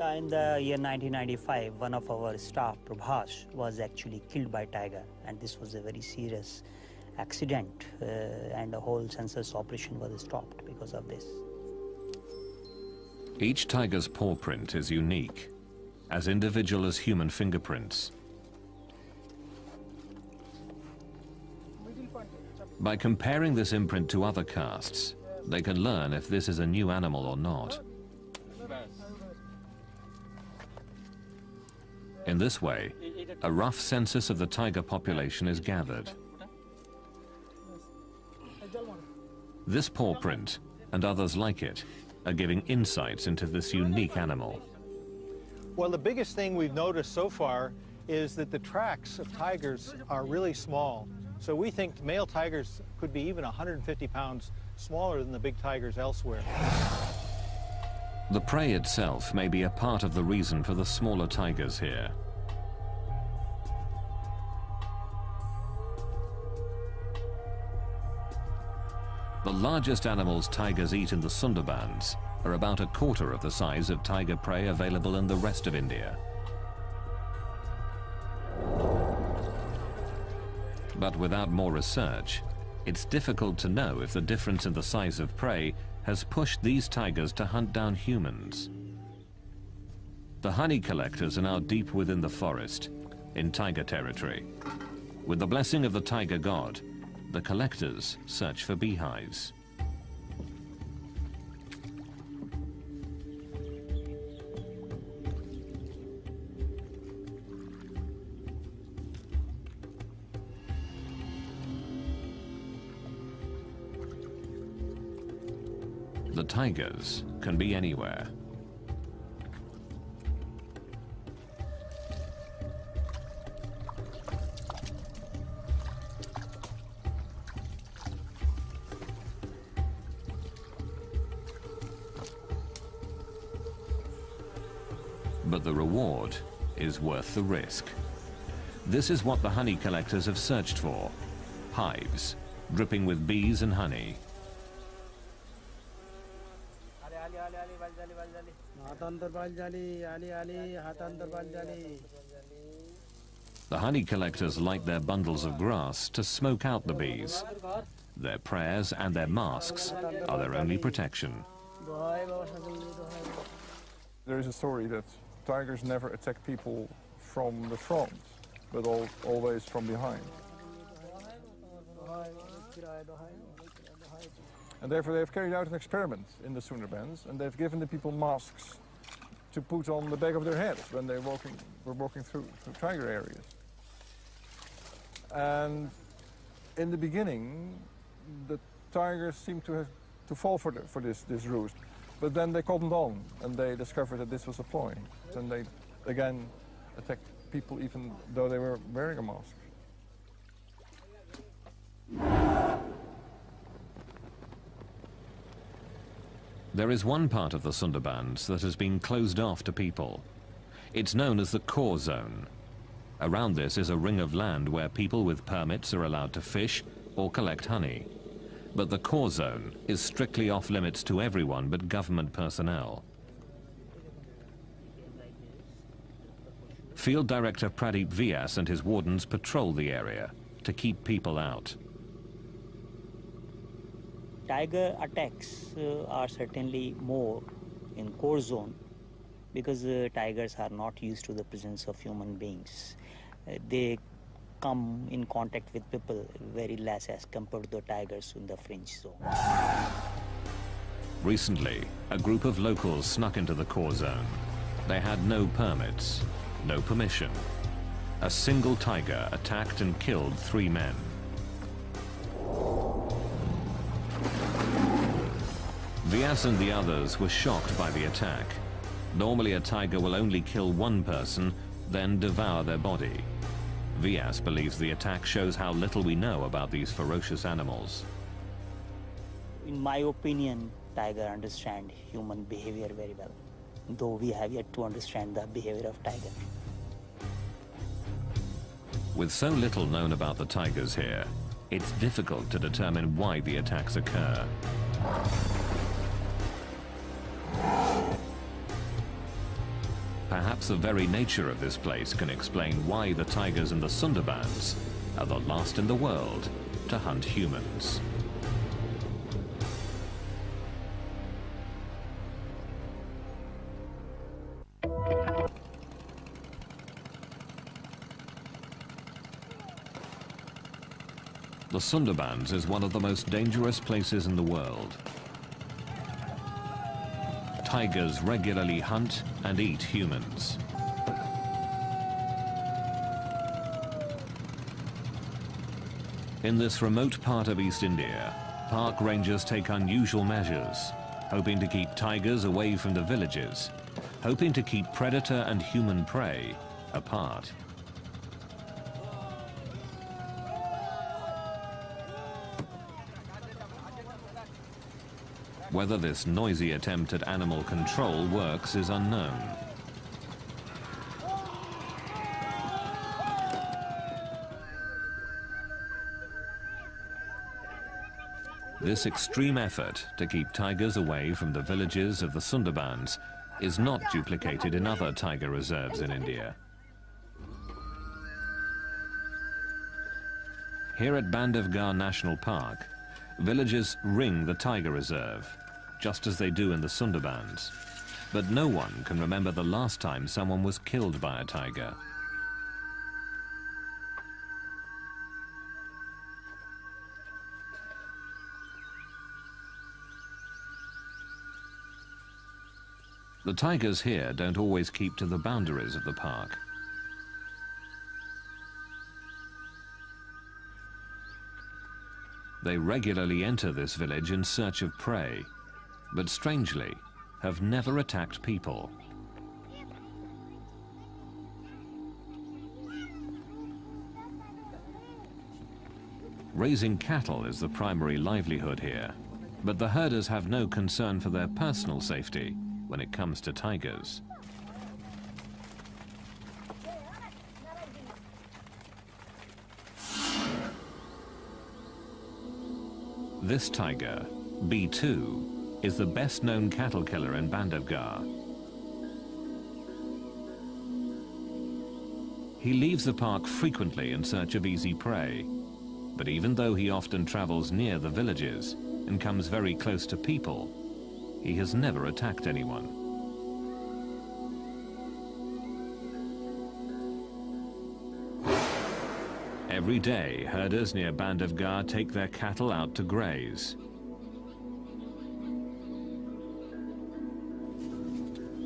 Speaker 9: In the year 1995, one of our staff, Prabhas, was actually killed by tiger, and this was a very serious accident, and the whole census operation was stopped because of this.
Speaker 4: Each tiger's paw print is unique, as individual as human fingerprints. By comparing this imprint to other casts, they can learn if this is a new animal or not. In this way, a rough census of the tiger population is gathered. This paw print, and others like it, are giving insights into this unique animal.
Speaker 5: Well, the biggest thing we've noticed so far is that the tracks of tigers are really small. So we think male tigers could be even 150 pounds smaller than the big tigers elsewhere.
Speaker 4: The prey itself may be a part of the reason for the smaller tigers here. The largest animals tigers eat in the Sundarbans are about a quarter of the size of tiger prey available in the rest of India. But without more research, it's difficult to know if the difference in the size of prey has pushed these tigers to hunt down humans. The honey collectors are now deep within the forest, in tiger territory. With the blessing of the tiger god, the collectors search for beehives. The tigers can be anywhere. But the reward is worth the risk. This is what the honey collectors have searched for: hives dripping with bees and honey. The honey collectors light their bundles of grass to smoke out the bees. Their prayers and their masks are their only protection.
Speaker 8: There is a story that tigers never attack people from the front, but always from behind. And therefore they have carried out an experiment in the Sundarbans, and they've given the people masks to put on the back of their heads when they were walking through tiger areas. And in the beginning, the tigers seemed to fall for this ruse. But then they cottoned on, and they discovered that this was a ploy. And they again attacked people even though they were wearing a mask.
Speaker 4: There is one part of the Sundarbans that has been closed off to people. It's known as the core zone. Around this is a ring of land where people with permits are allowed to fish or collect honey. But the core zone is strictly off limits to everyone but government personnel. Field Director Pradeep Vyas and his wardens patrol the area to keep people out.
Speaker 9: Tiger attacks are certainly more in core zone because tigers are not used to the presence of human beings. They come in contact with people very less as compared to the tigers in the fringe zone.
Speaker 4: Recently, a group of locals snuck into the core zone. They had no permits, no permission. A single tiger attacked and killed 3 men. Vyas and the others were shocked by the attack. Normally a tiger will only kill one person, then devour their body. Vyas believes the attack shows how little we know about these ferocious animals.
Speaker 9: In my opinion, tiger understand human behavior very well, though we have yet to understand the behavior of tiger.
Speaker 4: With so little known about the tigers here, it's difficult to determine why the attacks occur. Perhaps the very nature of this place can explain why the tigers in the Sundarbans are the last in the world to hunt humans. The Sundarbans is one of the most dangerous places in the world. Tigers regularly hunt and eat humans. In this remote part of East India, park rangers take unusual measures, hoping to keep tigers away from the villages, hoping to keep predator and human prey apart. Whether this noisy attempt at animal control works is unknown. This extreme effort to keep tigers away from the villages of the Sundarbans is not duplicated in other tiger reserves in India. Here at Bandhavgarh National Park, villagers ring the tiger reserve, just as they do in the Sundarbans. But no one can remember the last time someone was killed by a tiger. The tigers here don't always keep to the boundaries of the park. They regularly enter this village in search of prey, but strangely, have never attacked people. Raising cattle is the primary livelihood here, but the herders have no concern for their personal safety when it comes to tigers. This tiger, B2, is the best-known cattle killer in Bandhavgarh. He leaves the park frequently in search of easy prey, But even though he often travels near the villages and comes very close to people, he has never attacked anyone. Every day, herders near Bandhavgarh take their cattle out to graze.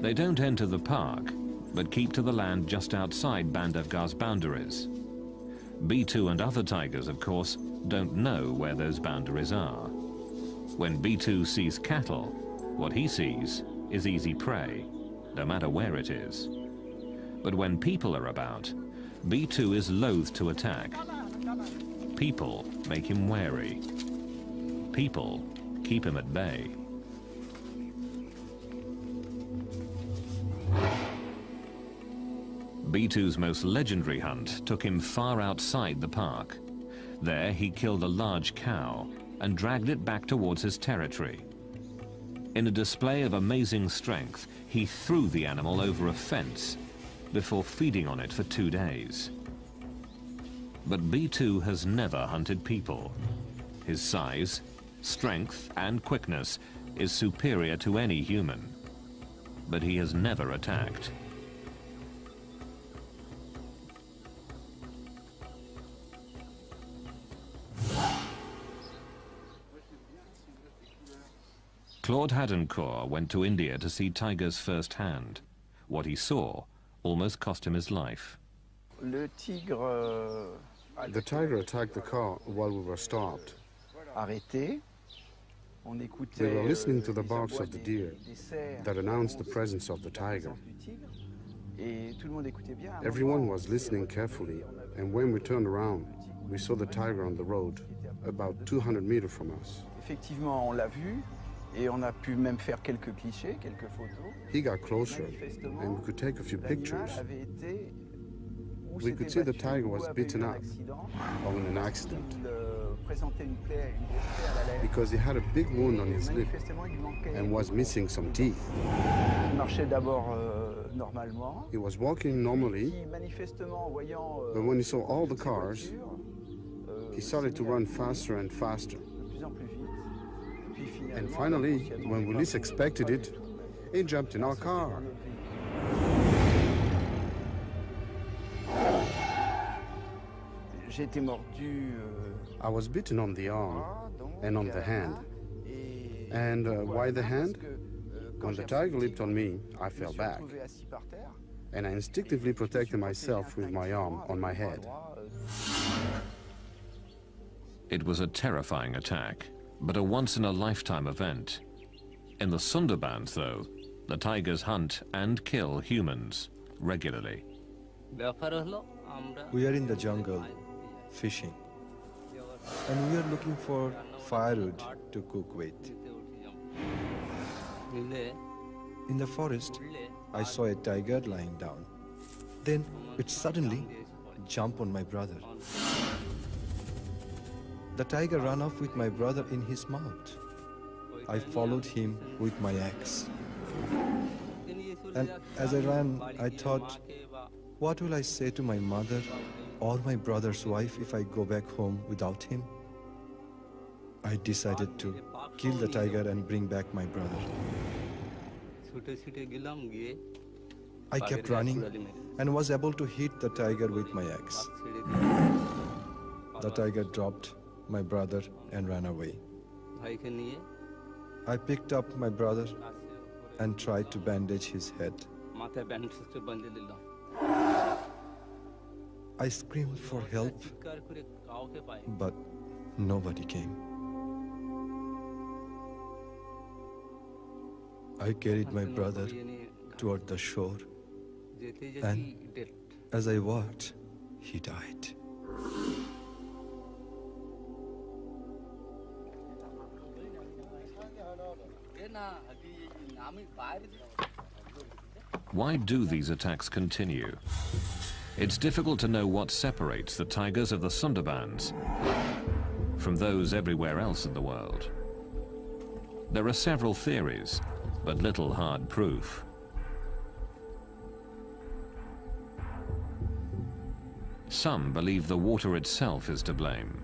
Speaker 4: They don't enter the park, but keep to the land just outside Bandhavgarh's boundaries. B2 and other tigers, of course, don't know where those boundaries are. When B2 sees cattle, what he sees is easy prey, no matter where it is. But when people are about, B2 is loath to attack. People make him wary. People keep him at bay. B2's most legendary hunt took him far outside the park. There he killed a large cow and dragged it back towards his territory. In a display of amazing strength, he threw the animal over a fence before feeding on it for 2 days. But B2 has never hunted people. His size, strength, and quickness is superior to any human. But he has never attacked. Claude Hadencourt went to India to see tigers firsthand. What he saw almost cost him his life.
Speaker 10: The tiger attacked the car while we were stopped. We were listening to the barks of the deer that announced the presence of the tiger. Everyone was listening carefully, and when we turned around, we saw the tiger on the road, about 200 meters from us.
Speaker 11: Et on a pu même faire quelques clichés, quelques photos.
Speaker 10: He got closer, and we could take a few pictures. We could see the tiger was beaten up or in an accident because he had a big wound on his lip and was missing some teeth. He was walking normally, but when he saw all the cars, he started to run faster and faster. And finally, when we least expected it, he jumped in our car. I was bitten on the arm and on the hand. And why the hand? When the tiger leaped on me, I fell back. And I instinctively protected myself with my arm on my head.
Speaker 4: It was a terrifying attack, but a once-in-a-lifetime event. In the Sundarbans, though, the tigers hunt and kill humans regularly.
Speaker 12: We are in the jungle, fishing, and we are looking for firewood to cook with. In the forest, I saw a tiger lying down. Then it suddenly jumped on my brother. The tiger ran off with my brother in his mouth. I followed him with my axe. And as I ran, I thought, what will I say to my mother or my brother's wife if I go back home without him? I decided to kill the tiger and bring back my brother. I kept running and was able to hit the tiger with my axe. The tiger dropped my brother and ran away. I picked up my brother and tried to bandage his head. I screamed for help, but nobody came. I carried my brother toward the shore, and as I walked, he died.
Speaker 4: Why do these attacks continue? It's difficult to know what separates the tigers of the Sundarbans from those everywhere else in the world. There are several theories, but little hard proof. Some believe the water itself is to blame.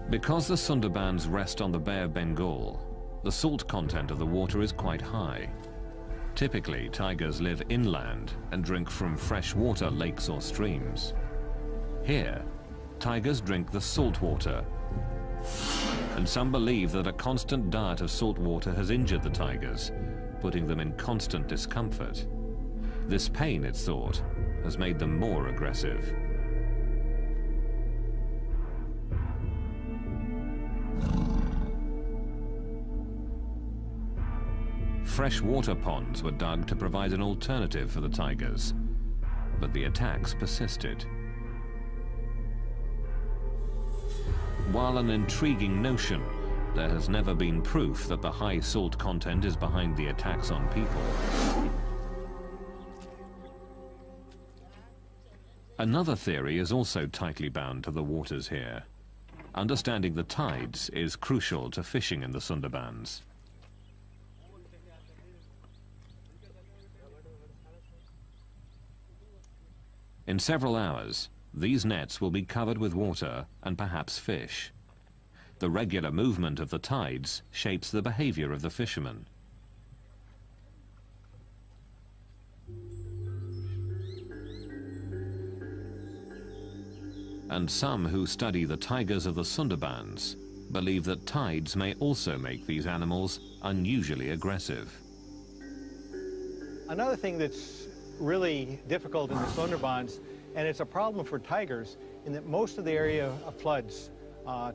Speaker 4: Because the Sundarbans rest on the Bay of Bengal, the salt content of the water is quite high. Typically, tigers live inland and drink from freshwater lakes or streams. Here, tigers drink the salt water, and some believe that a constant diet of salt water has injured the tigers, putting them in constant discomfort. This pain, it's thought, has made them more aggressive. Fresh water ponds were dug to provide an alternative for the tigers, but the attacks persisted. While an intriguing notion, there has never been proof that the high salt content is behind the attacks on people. Another theory is also tightly bound to the waters here. Understanding the tides is crucial to fishing in the Sundarbans. In several hours, these nets will be covered with water and perhaps fish. The regular movement of the tides shapes the behavior of the fishermen. And some who study the tigers of the Sundarbans believe that tides may also make these animals unusually aggressive.
Speaker 5: Another thing that's really difficult in the Sundarbans, and it's a problem for tigers, in that most of the area floods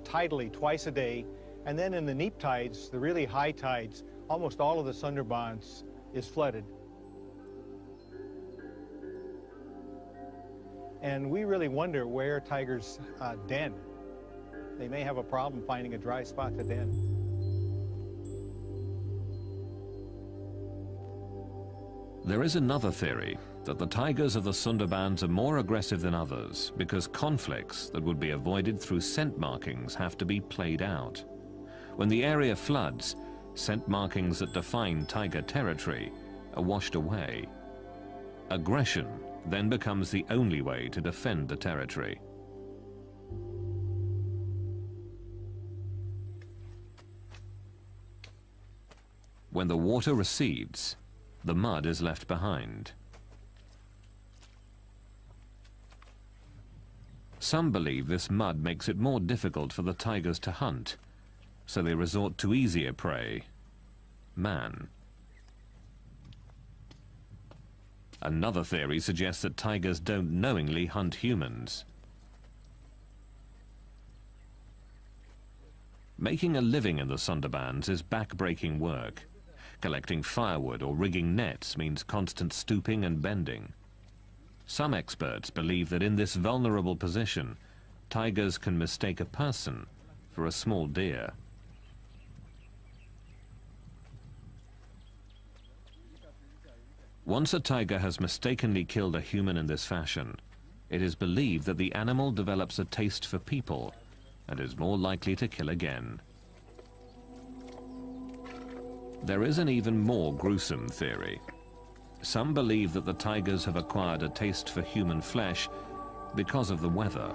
Speaker 5: tidally twice a day, and then in the neap tides, the really high tides, almost all of the Sundarbans is flooded. And we really wonder where tigers den. They may have a problem finding a dry spot to den.
Speaker 4: There is another theory that the tigers of the Sundarbans are more aggressive than others because conflicts that would be avoided through scent markings have to be played out. When the area floods, scent markings that define tiger territory are washed away. Aggression then becomes the only way to defend the territory. When the water recedes, the mud is left behind. Some believe this mud makes it more difficult for the tigers to hunt, so they resort to easier prey, man. Another theory suggests that tigers don't knowingly hunt humans. Making a living in the Sundarbans is back-breaking work. Collecting firewood or rigging nets means constant stooping and bending. Some experts believe that in this vulnerable position, tigers can mistake a person for a small deer. Once a tiger has mistakenly killed a human in this fashion, it is believed that the animal develops a taste for people and is more likely to kill again. There is an even more gruesome theory. Some believe that the tigers have acquired a taste for human flesh because of the weather.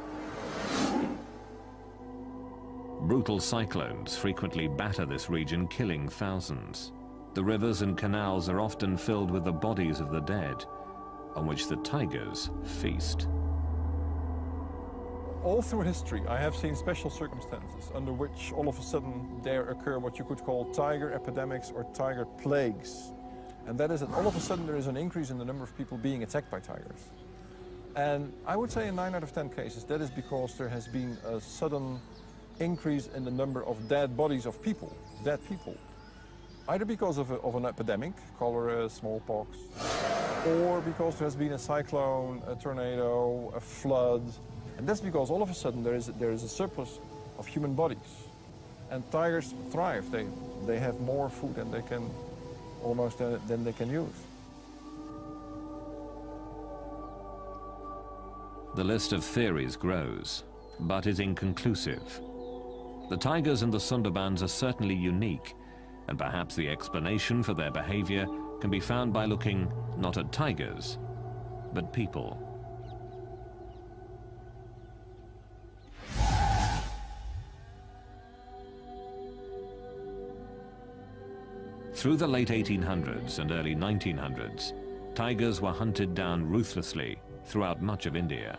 Speaker 4: Brutal cyclones frequently batter this region, killing thousands. The rivers and canals are often filled with the bodies of the dead, on which the tigers feast.
Speaker 8: All through history, I have seen special circumstances under which all of a sudden there occur what you could call tiger epidemics or tiger plagues. And that is that all of a sudden there is an increase in the number of people being attacked by tigers. And I would say in 9 out of 10 cases that is because there has been a sudden increase in the number of dead bodies of people, dead people. Either because of an epidemic, cholera, smallpox, or because there has been a cyclone, a tornado, a flood. And that's because all of a sudden there is a surplus of human bodies. And tigers thrive. They have more food than they can than they can use.
Speaker 4: The list of theories grows, but is inconclusive. The tigers in the Sundarbans are certainly unique, and perhaps the explanation for their behavior can be found by looking not at tigers, but people. Through the late 1800s and early 1900s, tigers were hunted down ruthlessly throughout much of India.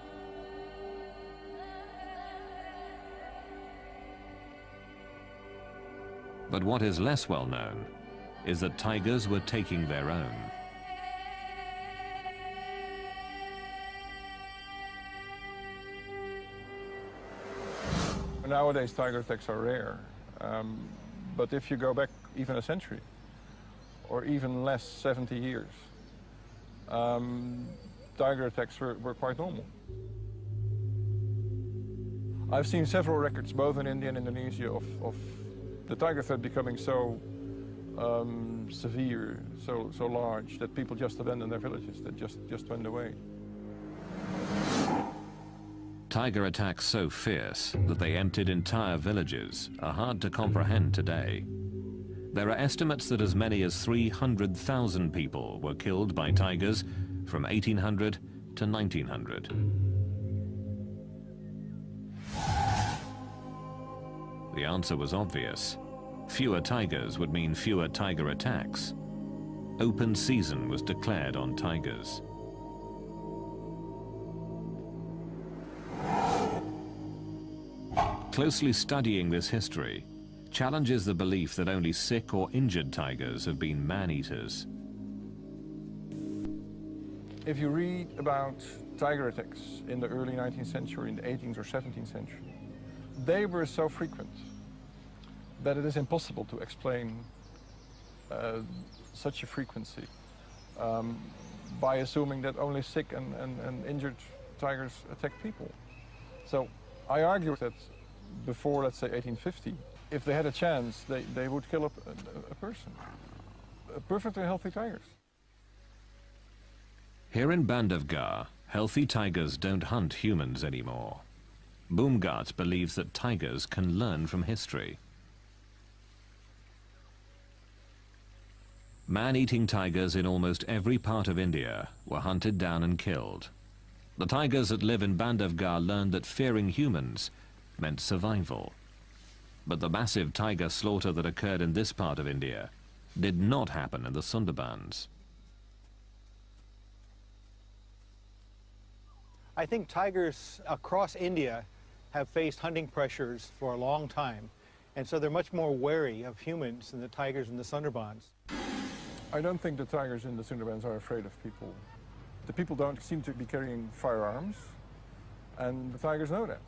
Speaker 4: But what is less well known is that tigers were taking their own.
Speaker 8: Nowadays, tiger attacks are rare. But if you go back even a century, or even less, 70 years, tiger attacks were quite normal. I've seen several records, both in India and Indonesia, of the tiger threat becoming so severe, so large, that people just abandoned their villages, that just went away.
Speaker 4: Tiger attacks so fierce that they emptied entire villages are hard to comprehend today. There are estimates that as many as 300,000 people were killed by tigers from 1800 to 1900. The answer was obvious. Fewer tigers would mean fewer tiger attacks. Open season was declared on tigers. Closely studying this history challenges the belief that only sick or injured tigers have been man-eaters.
Speaker 8: If you read about tiger attacks in the early 19th century, in the 18th or 17th century, they were so frequent that it is impossible to explain such a frequency by assuming that only sick and injured tigers attack people. So I argue that before, let's say, 1850, if they had a chance, they would kill a person. Perfectly healthy tigers.
Speaker 4: Here in Bandhavgarh, healthy tigers don't hunt humans anymore. Bhumgart believes that tigers can learn from history. Man-eating tigers in almost every part of India were hunted down and killed. The tigers that live in Bandhavgarh learned that fearing humans meant survival. But the massive tiger slaughter that occurred in this part of India did not happen in the Sundarbans.
Speaker 5: I think tigers across India have faced hunting pressures for a long time, and so they're much more wary of humans than the tigers in the Sundarbans.
Speaker 8: I don't think the tigers in the Sundarbans are afraid of people. The people don't seem to be carrying firearms, and the tigers know that.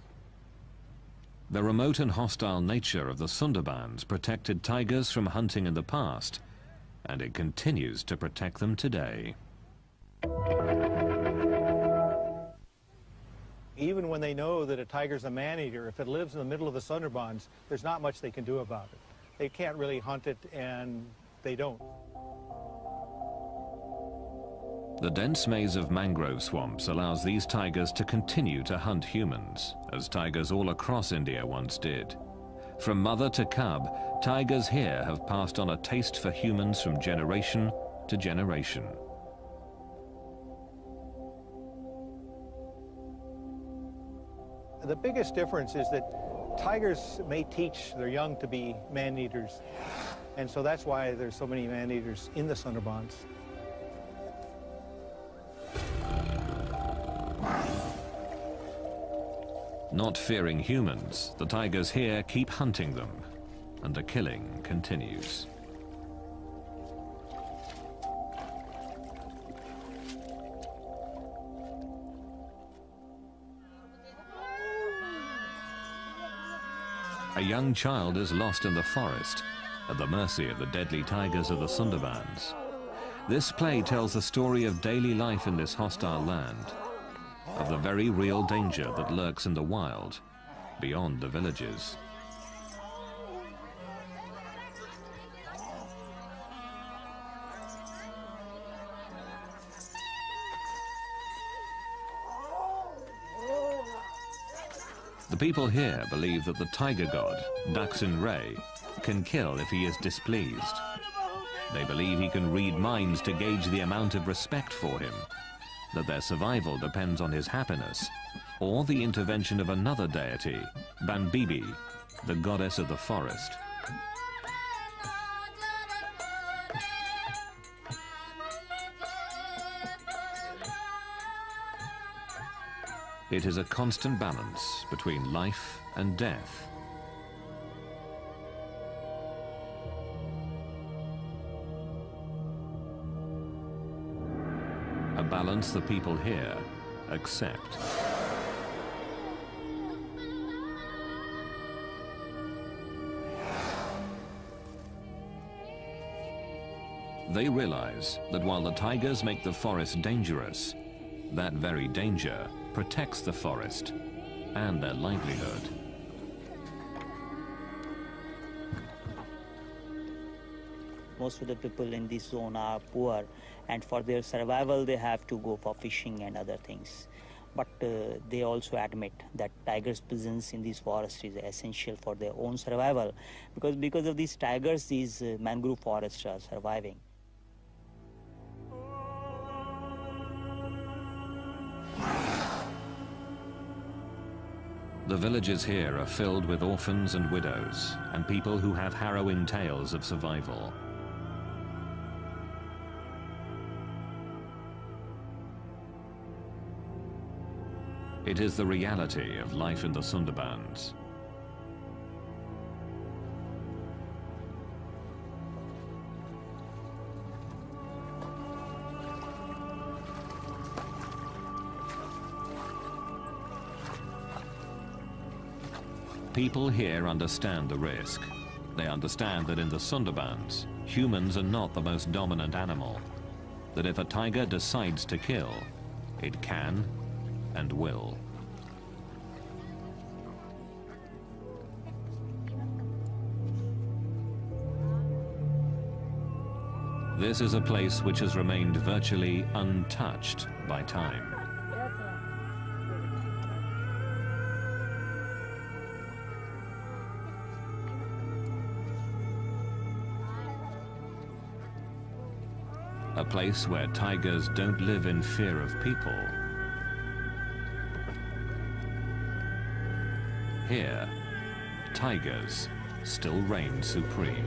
Speaker 4: The remote and hostile nature of the Sundarbans protected tigers from hunting in the past, and it continues to protect them today.
Speaker 5: Even when they know that a tiger's a man-eater, if it lives in the middle of the Sundarbans, there's not much they can do about it. They can't really hunt it, and they don't.
Speaker 4: The dense maze of mangrove swamps allows these tigers to continue to hunt humans, as tigers all across India once did. From mother to cub, tigers here have passed on a taste for humans from generation to generation.
Speaker 5: The biggest difference is that tigers may teach their young to be man-eaters, and so that's why there's so many man-eaters in the Sundarbans.
Speaker 4: Not fearing humans, the tigers here keep hunting them, and the killing continues. A young child is lost in the forest, at the mercy of the deadly tigers of the Sundarbans. This play tells the story of daily life in this hostile land, of the very real danger that lurks in the wild, beyond the villages. The people here believe that the tiger god, Daksin Ray, can kill if he is displeased. They believe he can read minds to gauge the amount of respect for him, that their survival depends on his happiness, or the intervention of another deity, Banbibi, the goddess of the forest. It is a constant balance between life and death. A balance the people here accept. They realize that while the tigers make the forest dangerous, that very danger protects the forest and their livelihood.
Speaker 9: Most of the people in this zone are poor, and for their survival they have to go for fishing and other things. But they also admit that tigers' presence in this forest is essential for their own survival, because of these tigers, these mangrove forests are surviving.
Speaker 4: The villages here are filled with orphans and widows, and people who have harrowing tales of survival. It is the reality of life in the Sundarbans. People here understand the risk. They understand that in the Sundarbans, humans are not the most dominant animal. That if a tiger decides to kill, it can and will. This is a place which has remained virtually untouched by time. A place where tigers don't live in fear of people. Here, tigers still reign supreme.